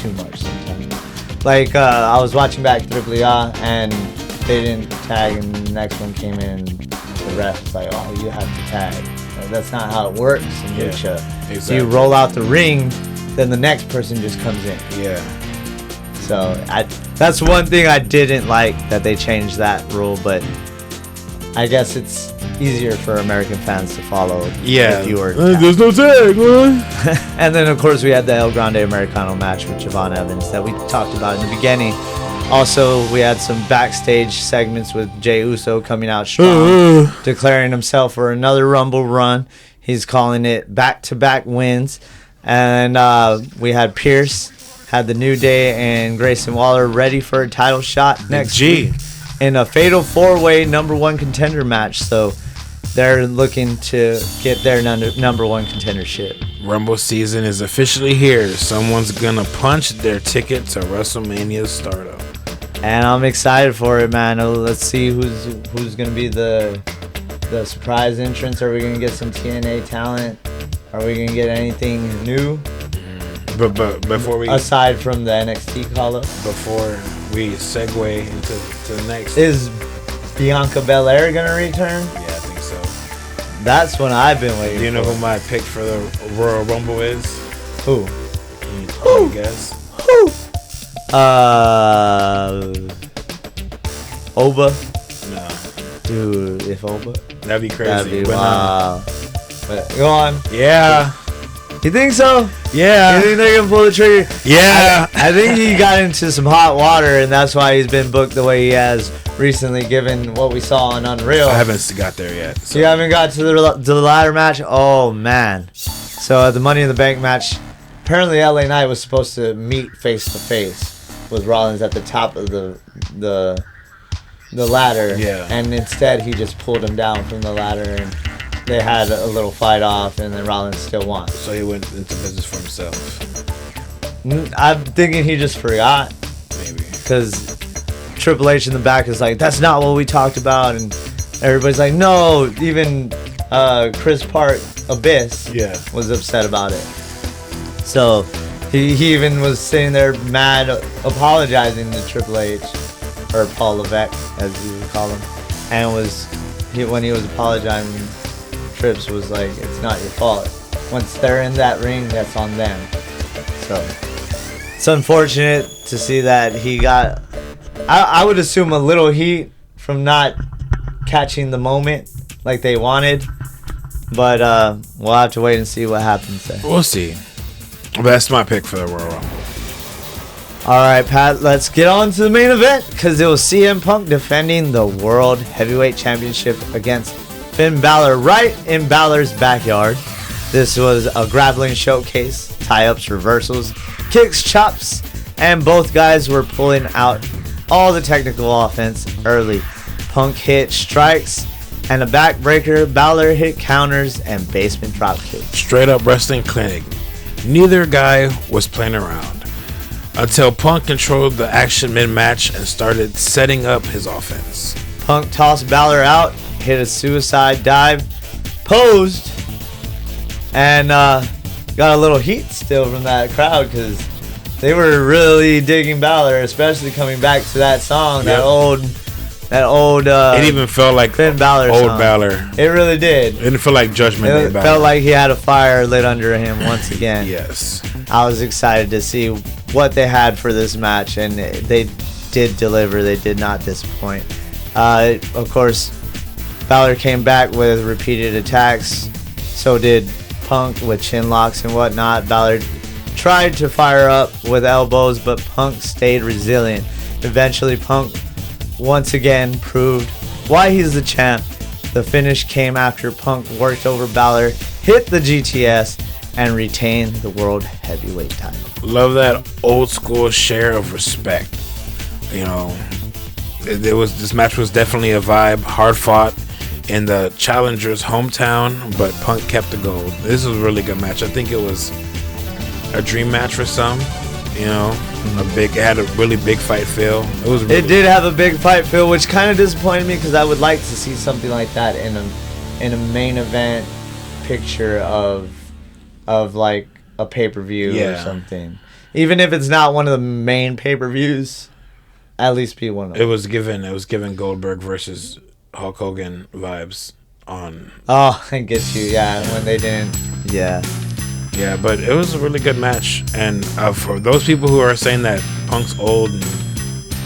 too much sometimes. Like, I was watching back AAA and they didn't tag, and the next one came in, the ref was like, oh, you have to tag. Like, that's not how it works in lucha. Exactly. You roll out the ring, then the next person just comes in. Yeah. So that's one thing I didn't like, that they changed that rule, but I guess it's easier for American fans to follow. Yeah. If you were there's no tag, man. And then, of course, we had the El Grande Americano match with Javon Evans that we talked about in the beginning. Also, we had some backstage segments with Jey Uso coming out strong, declaring himself for another Rumble run. He's calling it back-to-back wins. And we had Pierce, had the New Day, and Grayson Waller ready for a title shot next week in a fatal 4-way number one contender match. So they're looking to get their number one contendership. Rumble season is officially here. Someone's gonna punch their ticket to WrestleMania's startup. And I'm excited for it, man. Let's see who's gonna be the surprise entrance. Are we gonna get some TNA talent? Are we gonna get anything new? But before we, aside from the NXT call-up, before we segue into the next, is Bianca Belair gonna return? Yeah, I think so. That's what I've been waiting for. Do you know who my pick for the Royal Rumble is? Who? Can you guess? Who? Oba? No. Dude, if Oba? That'd be crazy. That'd be wow. But go on. Yeah. You think so? Yeah. You think they're gonna pull the trigger? Yeah. I think he got into some hot water, and that's why he's been booked the way he has recently, given what we saw on Unreal. I haven't got there yet. So. You haven't got to the ladder match? Oh, man. So at the Money in the Bank match, apparently LA Knight was supposed to meet face-to-face with Rollins at the top of the ladder. Yeah. And instead, he just pulled him down from the ladder, and they had a little fight off, and then Rollins still won. So he went into business for himself. I'm thinking he just forgot. Maybe. Because Triple H in the back is like, that's not what we talked about, and everybody's like, no. Even Chris Park, Abyss, was upset about it. So he even was sitting there mad, apologizing to Triple H, or Paul Levesque, as you would call him, and when he was apologizing, Trips was like, it's not your fault. once they're in that ring, that's on them. So it's unfortunate to see that he got, I would assume, a little heat from not catching the moment like they wanted. But we'll have to wait and see what happens there. We'll see. But that's my pick for the Royal Rumble. All right, Pat, let's get on to the main event, because it was CM Punk defending the World Heavyweight Championship against Finn Balor right in Balor's backyard. This was a grappling showcase, tie-ups, reversals, kicks, chops, and both guys were pulling out all the technical offense early. Punk hit strikes and a backbreaker. Balor hit counters and basement drop kicks. Straight up wrestling clinic. Neither guy was playing around until Punk controlled the action mid-match and started setting up his offense. Punk tossed Balor out, hit a suicide dive, posed, and got a little heat still from that crowd, because they were really digging Balor, especially coming back to that song, Yep. that old. It even felt like Finn Balor old song. Balor. It really did. It didn't feel like Judgment Day It Balor. felt like he had a fire lit under him once again. Yes. I was excited to see what they had for this match, and they did deliver. They did not disappoint. Of course, Balor came back with repeated attacks. So did Punk with chin locks and whatnot. Balor tried to fire up with elbows, but Punk stayed resilient. Eventually, Punk once again proved why he's the champ. The finish came after Punk worked over Balor, hit the GTS, and retained the World Heavyweight title. Love that old school share of respect. You know, this match was definitely a vibe, hard fought in the challenger's hometown, but Punk kept the gold. This was a really good match. I think it was a dream match for some. You know, it had a really big fight feel. It did have a big fight feel, which kind of disappointed me, because I would like to see something like that in a main event picture of like a pay-per-view or something. Even if it's not one of the main pay-per-views, at least be one of them. It was given Goldberg versus Hulk Hogan vibes on. Oh, I get you. Yeah, when they didn't. Yeah. Yeah, but it was a really good match. And for those people who are saying that Punk's old and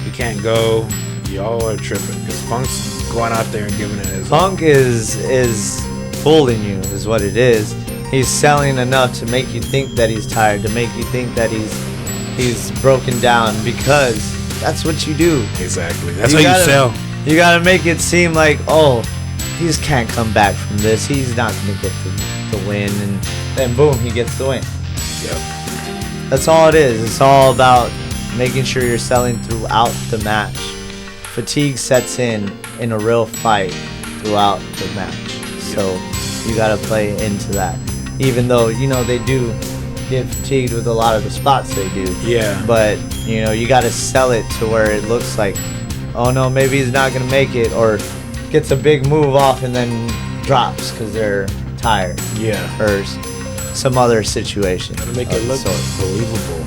he can't go, y'all are tripping, because Punk's going out there and giving it his. Punk is fooling you, is what it is. He's selling enough to make you think that he's tired, to make you think that he's broken down, because that's what you do. Exactly. That's how you sell. You gotta make it seem like, oh, he just can't come back from this. He's not gonna get the win, and then boom, he gets the win. Yep. That's all it is. It's all about making sure you're selling throughout the match. Fatigue sets in a real fight throughout the match. So you gotta play into that. Even though, you know, they do get fatigued with a lot of the spots they do. Yeah. But, you know, you gotta sell it to where it looks like, oh no, maybe he's not gonna make it, or gets a big move off and then drops because they're tired. Yeah. Or some other situation. Gotta make it look believable.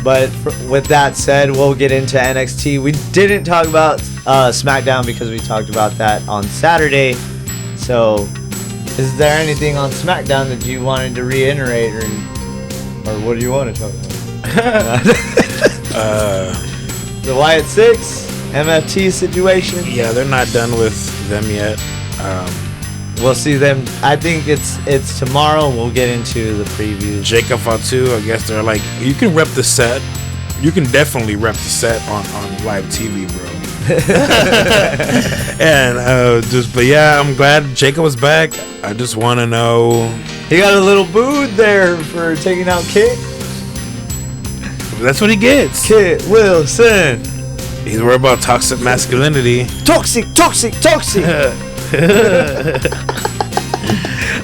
But with that said, we'll get into NXT. We didn't talk about SmackDown because we talked about that on Saturday. So, is there anything on SmackDown that you wanted to reiterate, or what do you want to talk about? The Wyatt 6 MFT situation. Yeah, they're not done with them yet. We'll see them. I think it's tomorrow. We'll get into the previews. Jacob Fatu, I guess they're like, you can rep the set. You can definitely rep the set on live TV, bro. And but yeah, I'm glad Jacob was back. I just want to know. He got a little booed there for taking out Kit. That's what he gets. Kit Wilson. He's worried about toxic masculinity. Toxic.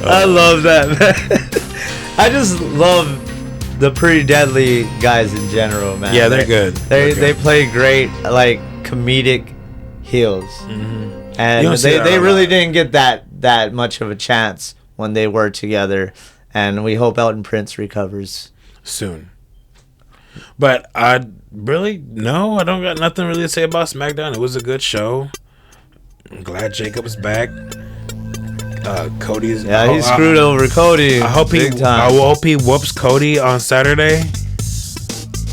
I love that, man. I just love the Pretty Deadly guys in general, man. Yeah, they're good. They play great, like, comedic heels. Mm-hmm. And they really didn't get that much of a chance when they were together. And we hope Elton Prince recovers soon. But I don't got nothing really to say about SmackDown. It was a good show. I'm glad Jacob's back. Cody's. Yeah, he screwed over Cody. I hope he whoops Cody on Saturday.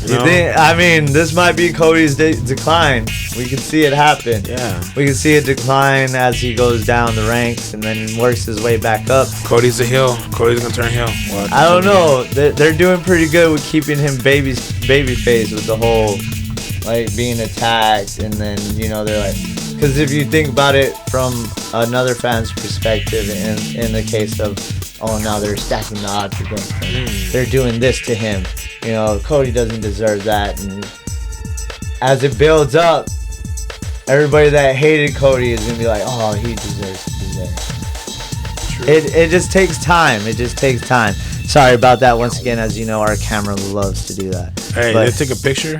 You think? I mean, this might be Cody's decline. We can see it happen. Yeah. We can see it decline as he goes down the ranks and then works his way back up. Cody's a heel. Cody's gonna turn heel. I don't know. They're doing pretty good with keeping him babyface with the whole like being attacked, and then they're like, because if you think about it from another fan's perspective, in the case of now they're stacking the odds against him. They're doing this to him. Cody doesn't deserve that. And as it builds up, everybody that hated Cody is gonna be like, oh, he deserves to be there. It just takes time. Sorry about that once again. As you know, our camera loves to do that. Hey, did it take a picture?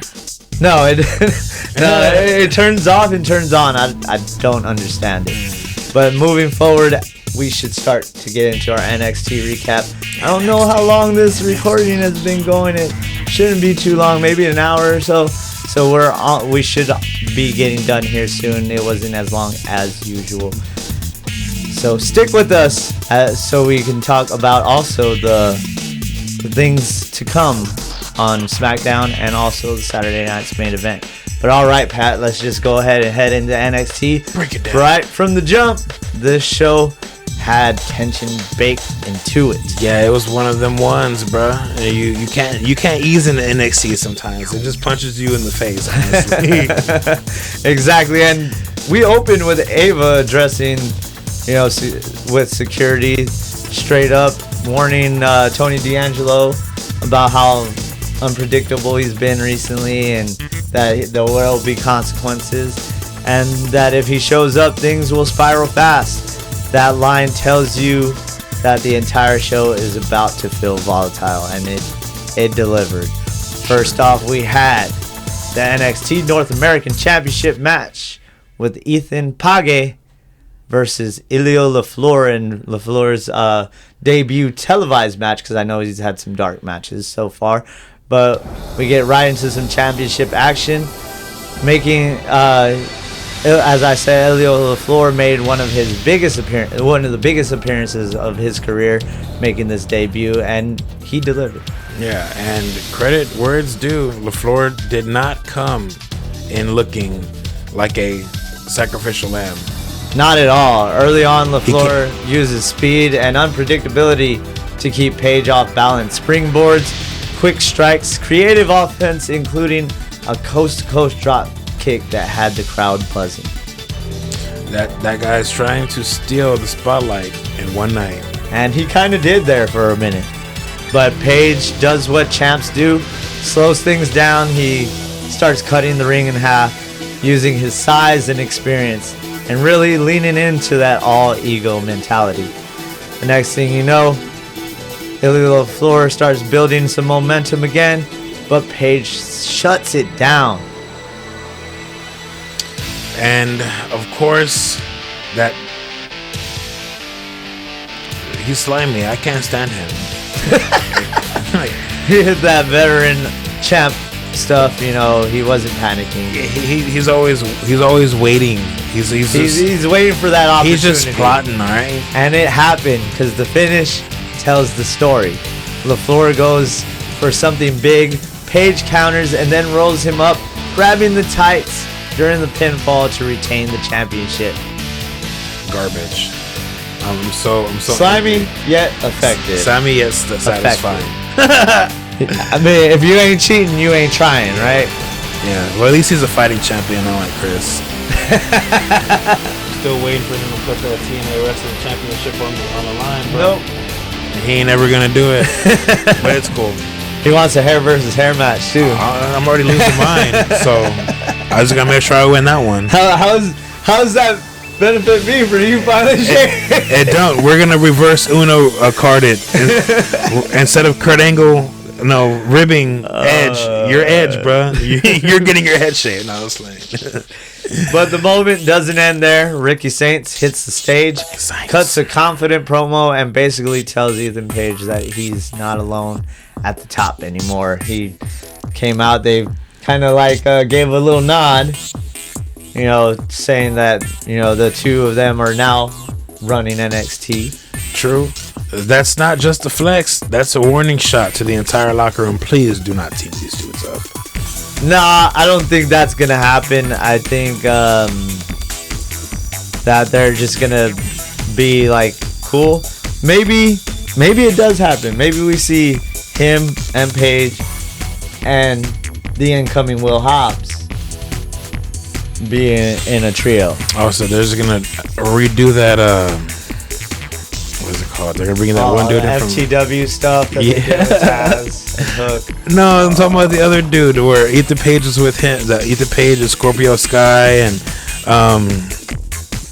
No, it turns off and turns on. I don't understand it. But moving forward, we should start to get into our NXT recap. I don't know how long this recording has been going. It shouldn't be too long, maybe an hour or so. So we should be getting done here soon. It wasn't as long as usual. So stick with us so we can talk about also the things to come on SmackDown and also the Saturday night's main event. But all right, Pat, let's just go ahead and head into NXT. Break it down. Right from the jump, this show had tension baked into it. Yeah, it was one of them ones, bro. You can't ease into NXT sometimes. It just punches you in the face, honestly. Exactly, and we opened with Ava addressing, with security, straight up warning Tony D'Angelo about how unpredictable he's been recently, and that there will be consequences, and that if he shows up, things will spiral fast. That line tells you that the entire show is about to feel volatile, and it delivered. First off, we had the NXT North American Championship match with Ethan Page versus Ilio LaFleur in LaFleur's debut televised match, because I know he's had some dark matches so far. But we get right into some championship action, making, as I said, Ilio LaFleur made one of the biggest appearances of his career, making this debut, and he delivered. Yeah, and credit where it's due, LaFleur did not come in looking like a sacrificial lamb. Not at all. Early on, LaFleur uses speed and unpredictability to keep Page off balance. Springboards, quick strikes, creative offense, including a coast-to-coast drop kick that had the crowd buzzing. That guy is trying to steal the spotlight in one night. And he kind of did there for a minute. But Page does what champs do, slows things down. He starts cutting the ring in half, using his size and experience, and really leaning into that all-ego mentality. The next thing you know, Ilio LaFleur starts building some momentum again, but Page shuts it down. And of course, he's slimy. I can't stand him. He hit that veteran champ stuff. He wasn't panicking. He's always waiting. He's waiting for that opportunity. He's just plotting, all right. And it happened because the finish tells the story. LaFleur goes for something big. Page counters and then rolls him up, grabbing the tights during the pinfall to retain the championship. Garbage. I'm so slimy yet effective. Slimy yet satisfying. I mean, if you ain't cheating, you ain't trying, right? Yeah. Well, at least he's a fighting champion, unlike Chris. Still waiting for him to put that TNA Wrestling Championship on the line, bro. Nope. He ain't ever gonna do it. But it's cool. He wants a hair versus hair match too. I'm already losing mine, so I just gotta make sure I win that one. How's that benefit me for you finally sharing? It don't. We're gonna reverse Uno card it instead of Kurt Angle. No, ribbing Edge. Your Edge, bro. You're getting your head shaved. No, I was playing. But the moment doesn't end there. Ricky Saints hits the stage, cuts a confident promo, and basically tells Ethan Page that he's not alone at the top anymore. He came out. They kind of gave a little nod, saying that the two of them are now running NXT. True. That's not just a flex. That's a warning shot to the entire locker room. Please do not team these dudes up. Nah, I don't think that's gonna happen. I think that they're just gonna be like, cool. Maybe it does happen. Maybe we see him and Paige and the incoming Will Hobbs be in a trio. Oh, so they're just gonna redo that. What is it called? They're gonna bring that one dude in from FTW stuff that they did with Taz and Hook. No, I'm talking about the other dude where Ethan Page was with him. Ethan Page and Scorpio Sky and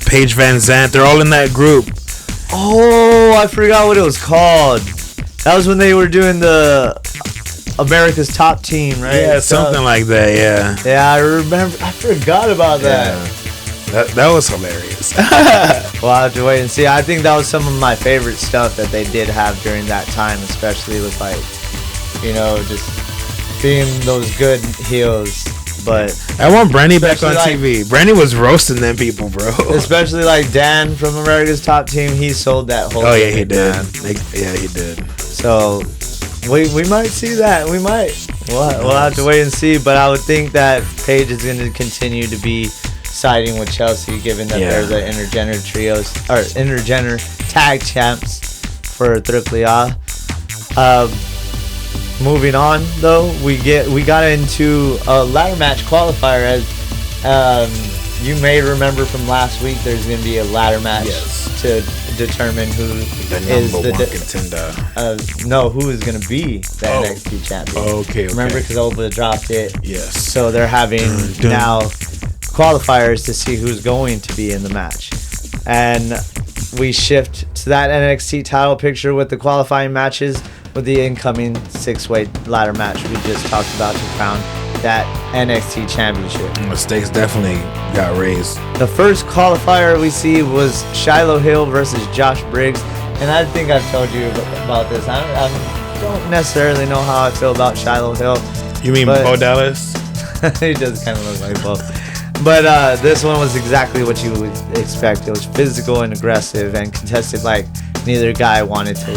Paige Van Zandt. They're all in that group. Oh, I forgot what it was called. That was when they were doing the America's Top Team, right? Yeah, something like that. Yeah. Yeah, I remember. I forgot about that. Yeah. That was hilarious. We'll have to wait and see. I think that was some of my favorite stuff that they did have during that time, especially with like, just being those good heels. But I want Brandy back on like, TV. Brandy was roasting them people, bro. Especially like Dan from America's Top Team. He sold that whole. Oh yeah, he did. Yeah, he did. So we might see that. We might. We'll have to wait and see. But I would think that Paige is going to continue to be siding with Chelsea, given that they're the intergender trios or intergender tag champs for AAA. Moving on though, we got into a ladder match qualifier. As you may remember from last week, there's going to be a ladder match to determine who is the contender. Who is going to be the NXT champion. Okay. Remember, because Oba dropped it. Yes. So they're having now qualifiers to see who's going to be in the match, and we shift to that NXT title picture with the qualifying matches with the incoming 6-way ladder match we just talked about to crown that NXT championship. The stakes definitely got raised. The first qualifier we see was Shiloh Hill versus Josh Briggs, and I think I've told you about this. I don't necessarily know how I feel about Shiloh Hill. You mean Bo Dallas? He does kind of look like Bo. But this one was exactly what you would expect. It was physical and aggressive and contested like neither guy wanted to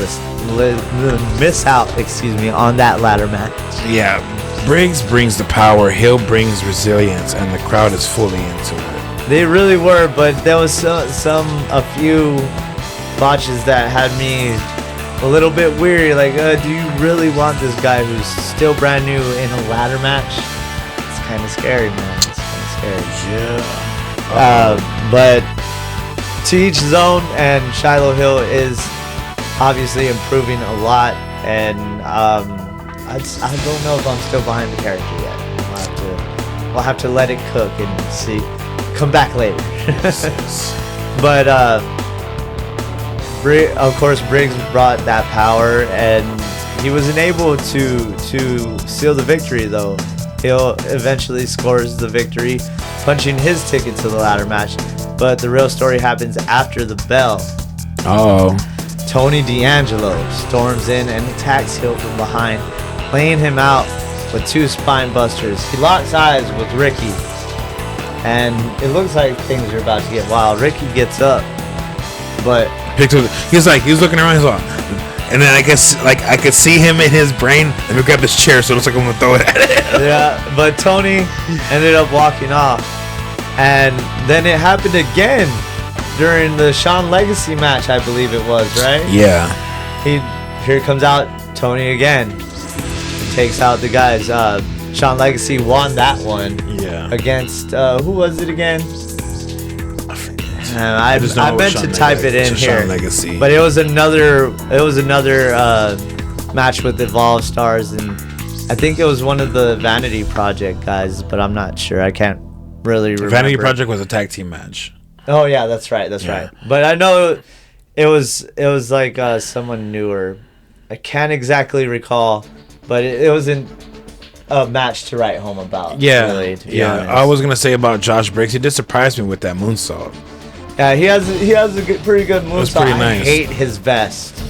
miss out on that ladder match. Yeah, Briggs brings the power, Hill brings resilience, and the crowd is fully into it. They really were, but there was a few botches that had me a little bit weary. Like, do you really want this guy who's still brand new in a ladder match? It's kind of scary, man. Yeah. But to each his own, and Shiloh Hill is obviously improving a lot, and I don't know if I'm still behind the character yet. We'll have to let it cook and see. Come back later. Yes. But of course, Briggs brought that power, and he wasn't able to seal the victory though. Hill eventually scores the victory, punching his ticket to the ladder match. But the real story happens after the bell. Tony D'Angelo storms in and attacks Hill from behind, laying him out with 2 spine busters. He locks eyes with Ricky, and it looks like things are about to get wild. Ricky gets up, but he's looking around. He's like, and then I could see him in his brain. Let me grab this chair, so it looks like I'm gonna throw it at it. Yeah, but Tony ended up walking off, and then it happened again during the Shawn Legacy match, I believe it was, right? Yeah. Here comes out Tony again. He takes out the guys. Shawn Legacy won that one. Yeah. Against who was it again? I meant to type it in here, but it was another match with Evolve Stars, and I think it was one of the Vanity Project guys, but I'm not sure. I can't really remember. Vanity Project was a tag team match. Oh yeah, that's right. But I know it was like someone newer. I can't exactly recall, but it wasn't a match to write home about. Yeah, really, to be honest. I was gonna say about Josh Briggs. He did surprise me with that moonsault. Yeah, he has a pretty good moonsault. It was pretty nice. I hate his vest.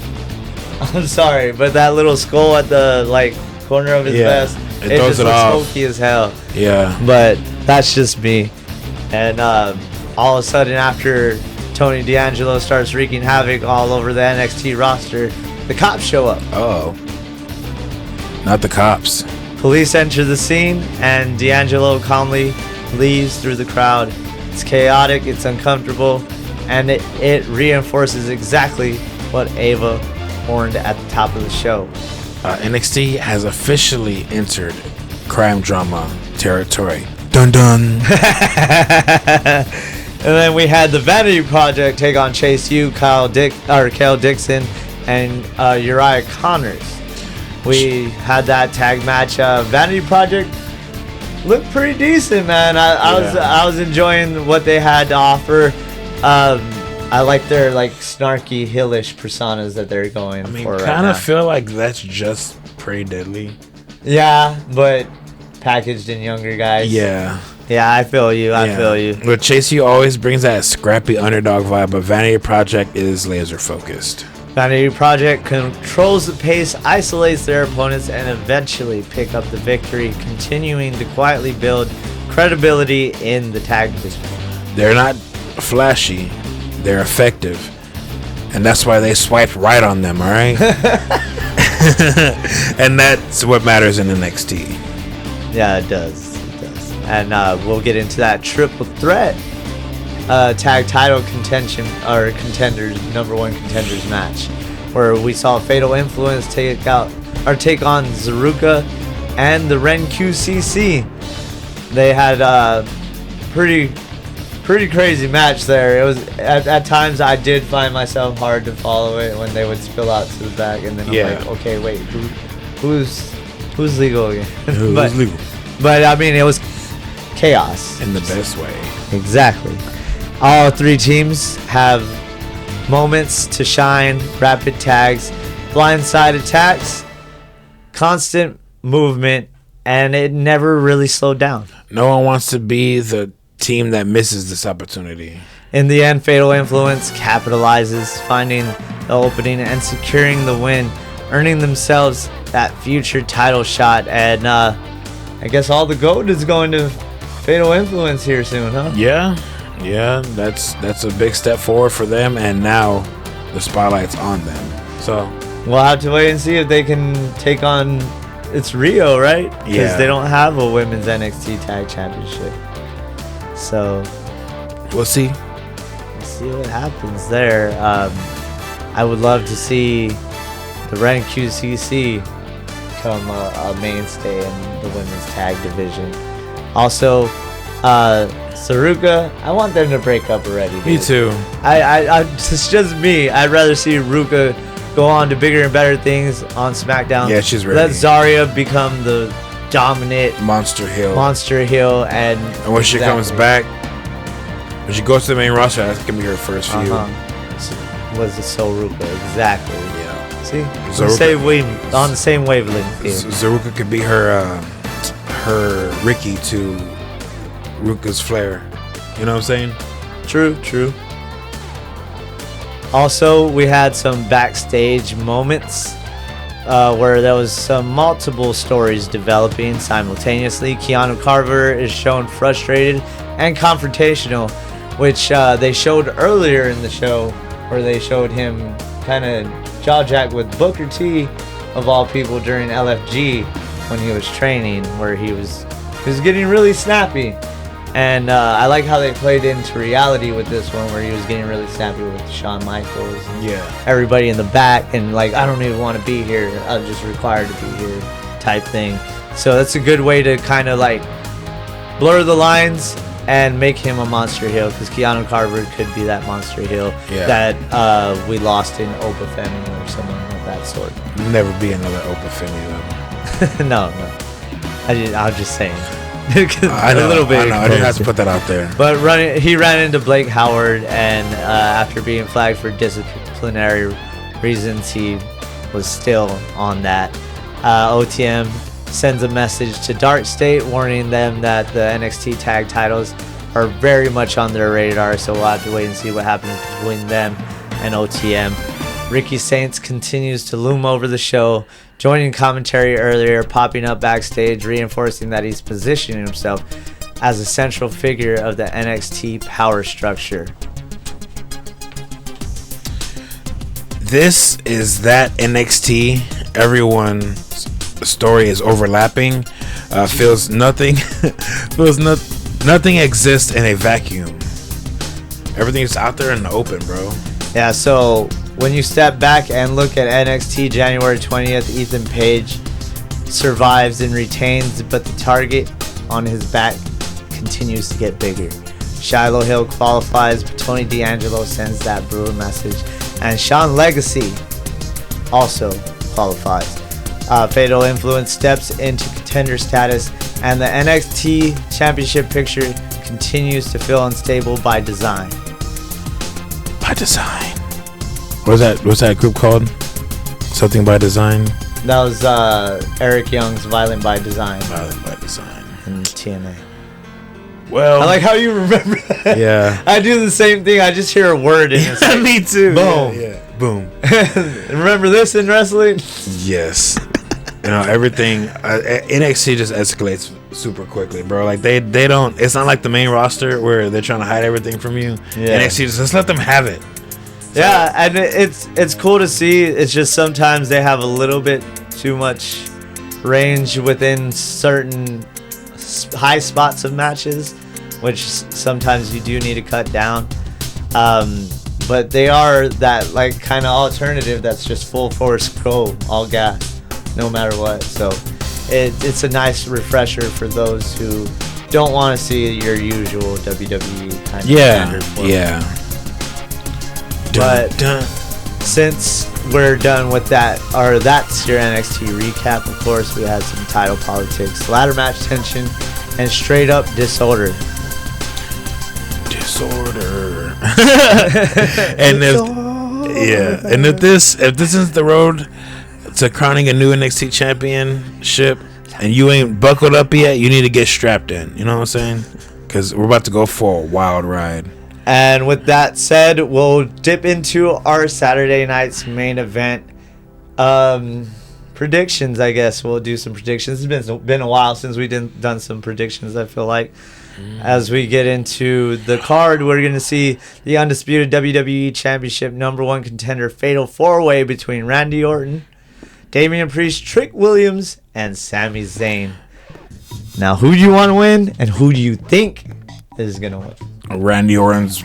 I'm sorry, but that little skull at the corner of his vest, it throws just it looks off. hokey as hell. Yeah, but that's just me. And all of a sudden, after Tony D'Angelo starts wreaking havoc all over the NXT roster. The cops show up. Oh. Not the cops. Police enter the scene, and D'Angelo calmly leaves through the crowd. It's chaotic, it's uncomfortable, and it reinforces exactly what Ava warned at the top of the show. NXT has officially entered crime drama territory. Dun dun. And then we had the Vanity Project take on Chase U, Kale Dixon, and Uriah Connors. We had that tag match. Vanity Project looked pretty decent, man. I was enjoying what they had to offer. I like their snarky, hillish personas that they're going for. I kind of feel like that's just Pretty Deadly. Yeah, but packaged in younger guys. Yeah. Yeah, I feel you. I feel you. But Chase U always brings that scrappy underdog vibe, but Vanity Project is laser focused. Vanity Project controls the pace, isolates their opponents, and eventually pick up the victory, continuing to quietly build credibility in the tag division. They're not flashy, they're effective, and that's why they swiped right on them, all right? And that's what matters in NXT. Yeah, it does. And we'll get into that triple threat tag title contention or contenders, number one contenders match, where we saw Fatal Influence take on Zaruka and the Ren QCC. They had a pretty crazy match there. It was at times I did find myself hard to follow it when they would spill out to the back, and then I'm like, okay, wait, who's legal again? Who's legal? But I mean, it was chaos in the best way. Exactly. All three teams have moments to shine, rapid tags, blindside attacks, constant movement, and it never really slowed down. No one wants to be the team that misses this opportunity. In the end, Fatal Influence capitalizes, finding the opening and securing the win, earning themselves that future title shot. And I guess all the gold is going to Fatal Influence here soon, huh? Yeah, that's a big step forward for them, and now the spotlight's on them. So we'll have to wait and see if they can take on. It's Rio, right? Because they don't have a women's NXT Tag Championship. So we'll see. We'll see what happens there. I would love to see the Ren QCC become a mainstay in the women's tag division. Also, Saruka, I want them to break up already. Dude. Me too. It's just me. I'd rather see Ruka go on to bigger and better things on SmackDown. Yeah, she's ready. Let Zarya become the dominant monster heel, and when she comes back, when she goes to the main roster, that's gonna be her first feud. Was it So Ruka? Exactly. Yeah. See, on the same wavelength. Zaruka could be her Ricky to Ruka's Flair. You know what I'm saying? True. Also, we had some backstage moments where there was some multiple stories developing simultaneously. Keanu Carver is shown frustrated and confrontational, which they showed earlier in the show, where they showed him kind of jaw-jack with Booker T, of all people, during LFG when he was training, where he was getting really snappy. And I like how they played into reality with this one, where he was getting really snappy with Shawn Michaels and everybody in the back, and like, I don't even want to be here, I'm just required to be here type thing. So that's a good way to kind of like blur the lines and make him a monster heel, because Keanu Carver could be that monster heel that we lost in Opa Femi or someone of that sort. Never be another Opa Femi though. No. I'm just saying. I know, a little bit. I know. I didn't have to put that out there. But he ran into Blake Howard, and after being flagged for disciplinary reasons, he was still on that. OTM sends a message to Dark State warning them that the NXT tag titles are very much on their radar, so we'll have to wait and see what happens between them and OTM. Ricky Saints continues to loom over the show, joining commentary earlier, popping up backstage, reinforcing that he's positioning himself as a central figure of the NXT power structure. this is that NXT. Everyone's story is overlapping. Nothing exists in a vacuum. Everything's out there in the open, bro. Yeah, so when you step back and look at NXT January 20th, Ethan Page survives and retains, but the target on his back continues to get bigger. Shiloh Hill qualifies, but Tony D'Angelo sends that brutal message, and Sean Legacy also qualifies. Fatal Influence steps into contender status, and the NXT Championship picture continues to feel unstable by design. By design. What's that group called? Something by design? That was Eric Young's Violent by Design. Violent by Design. In TNA. Well, I like how you remember that. Yeah. I do the same thing. I just hear a word and it's like, me too. Boom. Yeah. Boom. Remember this in wrestling? Yes. Everything. NXT just escalates super quickly, bro. Like they don't. It's not like the main roster where they're trying to hide everything from you. Yeah. NXT just let them have it. So, yeah, and it's cool to see. It's just sometimes they have a little bit too much range within certain high spots of matches, which sometimes you do need to cut down. But they are that like kind of alternative that's just full force go, all gas, no matter what. So it's a nice refresher for those who don't want to see your usual WWE kind of standard format. Yeah. But since we're done with that, or that's your NXT recap, of course, we had some title politics, ladder match tension, and straight up disorder. And if this is the road to crowning a new NXT championship and you ain't buckled up yet, you need to get strapped in. You know what I'm saying? Because we're about to go for a wild ride. And with that said, we'll dip into our Saturday night's main event. Predictions, I guess. We'll do some predictions. It's been a while since we done some predictions, I feel like. As we get into the card, we're going to see the undisputed WWE Championship #1 contender Fatal 4-Way between Randy Orton, Damian Priest, Trick Williams, and Sami Zayn. Now, who do you want to win, and who do you think is going to win? Randy Orton's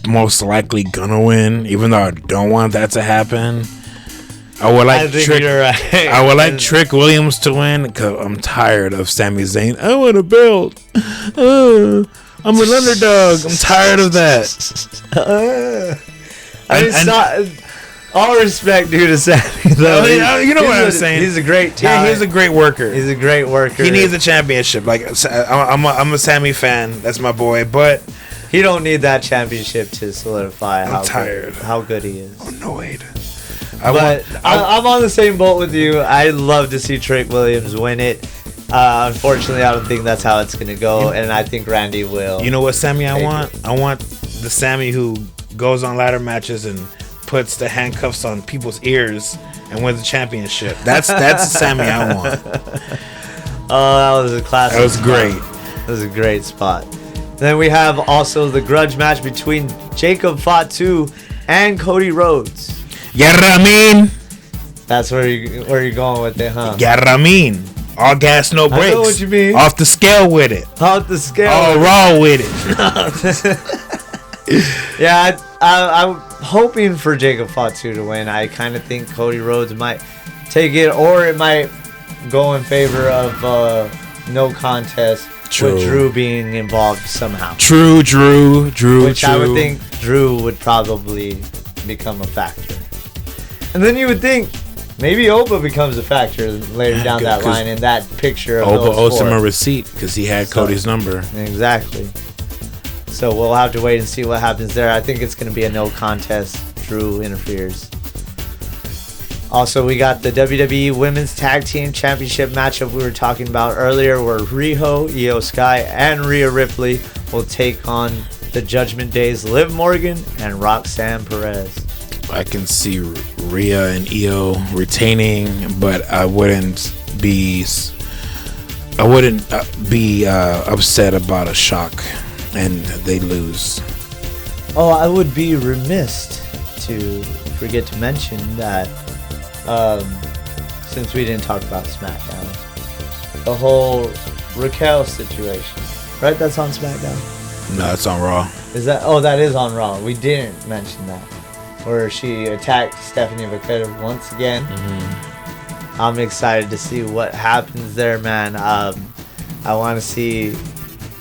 most likely gonna win, even though I don't want that to happen. I would like Trick Williams to win because I'm tired of Sami Zayn. I want a belt. I'm an underdog. I'm tired of that. All respect due to Sami, though. You know what I'm saying? He's a great talent. Yeah, he's a great worker. He's a great worker. He needs a championship. Like I'm a Sami fan. That's my boy. But he don't need that championship to solidify how good he is. Annoyed. I'm on the same boat with you. I'd love to see Trick Williams win it. Unfortunately, I don't think that's how it's going to go, and I think Randy will. You know what Sami I want? I want the Sami who goes on ladder matches and puts the handcuffs on people's ears and wins the championship. That's the Sami I want. Oh, that was a classic. That was great. That was a great spot. Then we have also the grudge match between Jacob Fatu and Cody Rhodes. Yarramin. That's where you're going with it, huh? Yarramin. All gas, no brakes. I know what you mean. Off the scale with it. Off the scale. All raw with it. Yeah, I'm hoping for Jacob Fatu to win. I kind of think Cody Rhodes might take it, or it might go in favor of no contest. True. With Drew being involved somehow. Drew. Which I would think Drew would probably become a factor. And then you would think maybe Opa becomes a factor later down that line in that picture of Opa owes him a receipt because he had Cody's number. Exactly. So we'll have to wait and see what happens there. I think it's going to be a no contest. Drew interferes. Also, we got the WWE Women's Tag Team Championship matchup we were talking about earlier, where Riho, Io Sky, and Rhea Ripley will take on the Judgment Day's Liv Morgan and Roxanne Perez. I can see Rhea and Io retaining, but I wouldn't be upset about a shock and they lose. Oh, I would be remiss to forget to mention that since we didn't talk about SmackDown, the whole Raquel situation, right? That's on SmackDown. No, it's on Raw. Is that? Oh, that is on Raw. We didn't mention that, where she attacked Stephanie McMahon once again. Mm-hmm. I'm excited to see what happens there, man. I want to see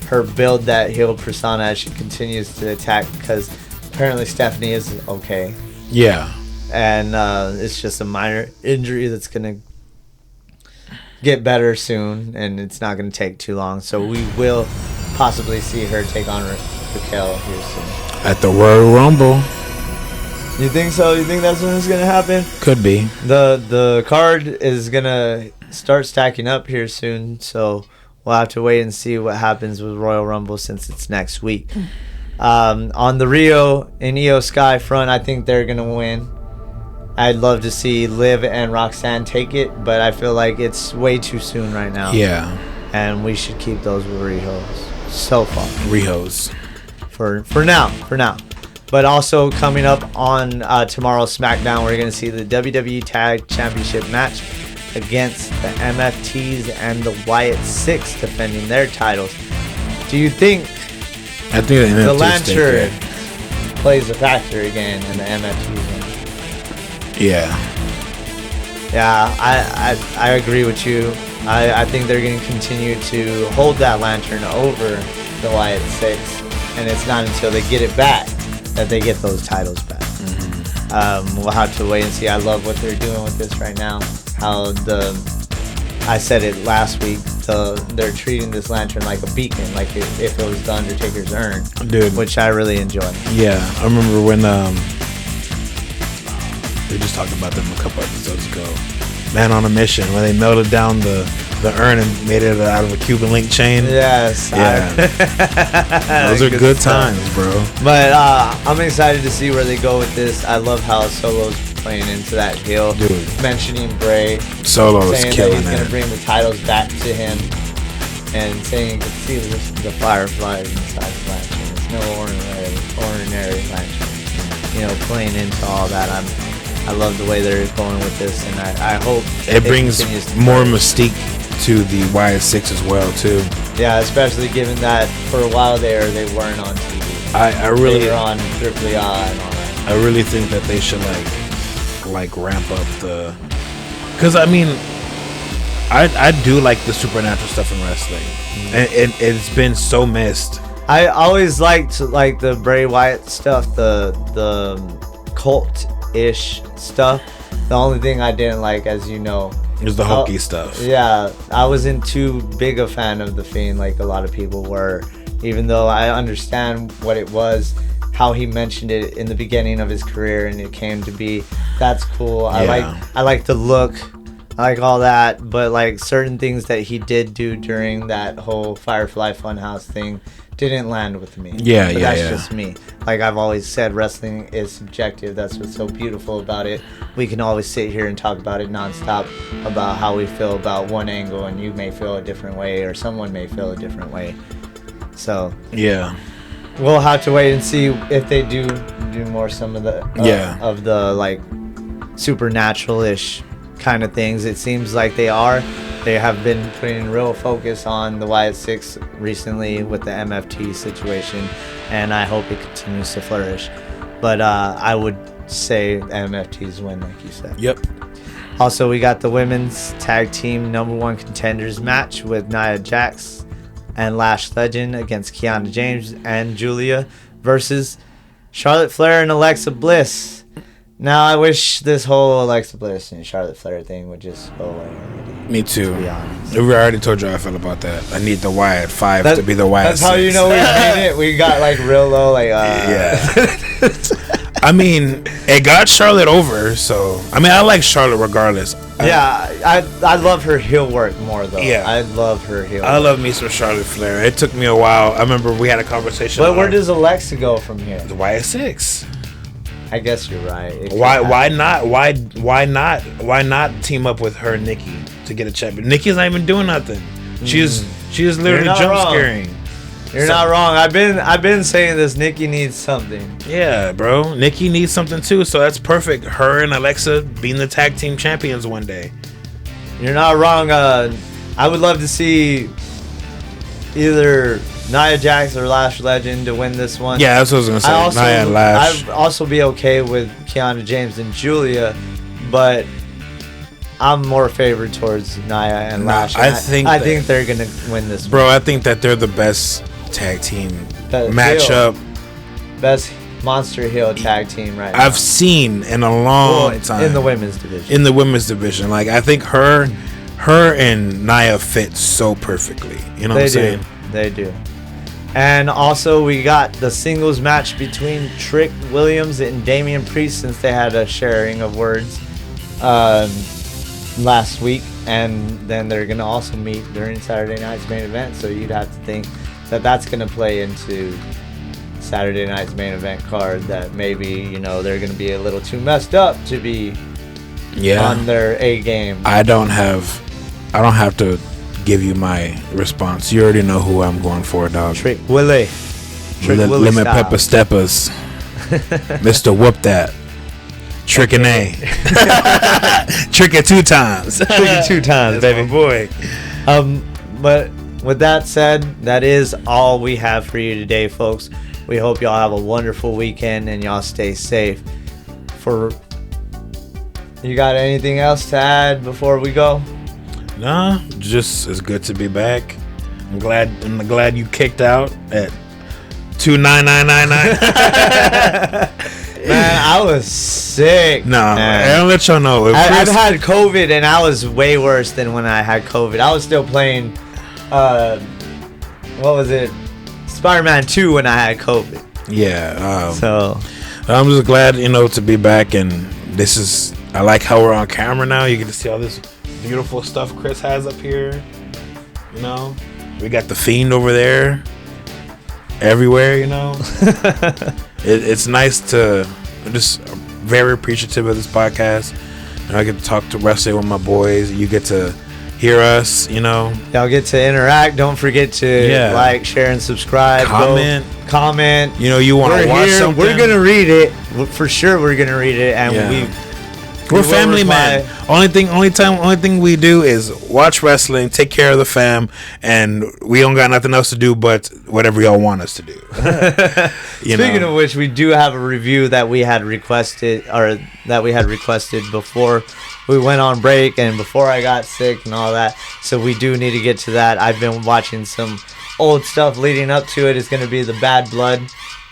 her build that heel persona as she continues to attack, because apparently Stephanie is okay. Yeah. And it's just a minor injury that's going to get better soon, and it's not going to take too long. So we will possibly see her take on Raquel here soon. At the Royal Rumble. You think so? You think that's when it's going to happen? Could be. The card is going to start stacking up here soon, so we'll have to wait and see what happens with Royal Rumble since it's next week. On the Rio and Io Sky front, I think they're going to win. I'd love to see Liv and Roxanne take it, but I feel like it's way too soon right now. Yeah. And we should keep those with Rihos so far. Rihos. For now. But also coming up on tomorrow's SmackDown, we're going to see the WWE Tag Championship match against the MFTs and the Wyatt Six defending their titles. Do you think I think the Lantern plays a factor again in the MFTs? Yeah. Yeah, I agree with you. I think they're going to continue to hold that Lantern over the Wyatt Six, and it's not until they get it back that they get those titles back. Mm-hmm. We'll have to wait and see. I love what they're doing with this right now. How I said it last week, they're treating this Lantern like a beacon, like if it was the Undertaker's urn. Dude. Which I really enjoy. Yeah, I remember when we just talked about them a couple episodes ago. Man on a Mission, when they melted down the urn and made it out of a Cuban link chain. Yes. Yeah. Those are good times, bro. But I'm excited to see where they go with this. I love how Solo's playing into that heel. Dude. Mentioning Bray. Solo's saying killing that he's it. going to bring the titles back to him. And saying you can see the fireflies inside the Lantern. It's no ordinary Lantern. You know, playing into all that. I love the way they're going with this, and I hope it brings more mystique to the Wyatt Six as well, too. Yeah, especially given that for a while they weren't on TV. I really they were on Triple and all that. I really think that they should like ramp up the, because I mean, I do like the supernatural stuff in wrestling, and it's been so missed. I always liked like the Bray Wyatt stuff, the cult-ish stuff. The only thing I didn't like, as you know, is the hokey stuff. Yeah, I wasn't too big a fan of The Fiend like a lot of people were, even though I understand what it was, how he mentioned it in the beginning of his career, and it came to be. That's cool. Yeah. I like the look, I like all that, but like certain things that he did do during that whole Firefly Funhouse thing didn't land with me. Yeah, but yeah, that's yeah. just me. Like I've always said, wrestling is subjective. That's what's so beautiful about it. We can always sit here and talk about it nonstop, about how we feel about one angle, and you may feel a different way, or someone may feel a different way. So yeah, we'll have to wait and see if they do more some of the of the like supernatural-ish kind of things. It seems like they have been putting real focus on the Wyatt Six recently with the MFT situation, and I hope it continues to flourish. But I would say MFT's win, like you said. Yep. Also, we got the women's tag team #1 contenders match with Nia Jax and Lash Legend against Kiana James and Julia versus Charlotte Flair and Alexa Bliss. Now, I wish this whole Alexa Bliss and Charlotte Flair thing would just go away already. Me too. To be honest. We already told you how I felt about that. I need the Wyatt 5 to be the Wyatt 6. That's how you know we made it. We got like real low, like yeah. I mean, it got Charlotte over, so I mean, I like Charlotte regardless. Yeah, I love her heel work more though. Yeah, I love her heel. I love me some Charlotte Flair. It took me a while. I remember we had a conversation. But where does Alexa go from here? The Wyatt 6. I guess you're right. Why not team up with her and Nikki to get a champion? Nikki's not even doing nothing. She's literally jump scaring. You're not wrong. I've been saying this. Nikki needs something. Yeah, bro. Nikki needs something too. So that's perfect. Her and Alexa being the tag team champions one day. You're not wrong. I would love to see either Nia Jax or Lash Legend to win this one. Yeah, that's what I was gonna say. Nia and Lash. I'd also be okay with Kiana James and Julia, but I'm more favored towards Nia and Lash. I think they're gonna win this, bro. I think that they're the best tag team matchup, best Monster Heel tag team right now I've seen in a long time in the women's division. In the women's division, like I think her and Nia fit so perfectly. You know what I'm saying? They do. And also we got the singles match between Trick Williams and Damian Priest, since they had a sharing of words last week, and then they're gonna also meet during Saturday night's main event. So you'd have to think that that's gonna play into Saturday night's main event card, that maybe they're gonna be a little too messed up to be on their A game. I don't have to give you my response. You already know who I'm going for, dog. Trick Willie. Lemon style. Pepper Steppers. Mr. Whoop That. Trick and A. Trick it 2 times. Trick it 2 times, baby. My boy. But with that said, that is all we have for you today, folks. We hope y'all have a wonderful weekend and y'all stay safe. You got anything else to add before we go? Nah, just it's good to be back. I'm glad you kicked out at 29999. Man, I was sick. I'll let y'all know. I've had COVID, and I was way worse than when I had COVID. I was still playing, what was it? Spider-Man 2 when I had COVID. Yeah. So I'm just glad, to be back, and I like how we're on camera now. You get to see all this beautiful stuff Chris has up here. We got the Fiend over there. Everywhere, It's nice to. I'm just very appreciative of this podcast. I get to talk to wrestling with my boys. You get to hear us, Y'all get to interact. Don't forget to like, share, and subscribe. Comment. You want to watch something. We're going to read it. For sure we're going to read it. And we're family, man. Only thing we do is watch wrestling, take care of the fam, and we don't got nothing else to do but whatever y'all want us to do. Speaking of which, we do have a review that we had requested before we went on break and before I got sick and all that. So we do need to get to that. I've been watching some old stuff leading up to it. It's going to be the Bad Blood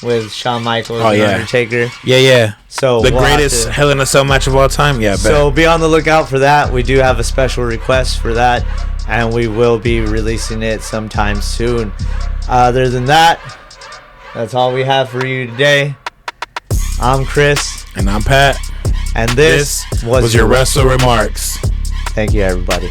with Shawn Michaels and Undertaker. Yeah. So the greatest Hell in a Cell match of all time. Yeah. So be on the lookout for that. We do have a special request for that, and we will be releasing it sometime soon. Other than that, that's all we have for you today. I'm Chris. And I'm Pat. And this was your Wrestle WreMarks. Thank you, everybody.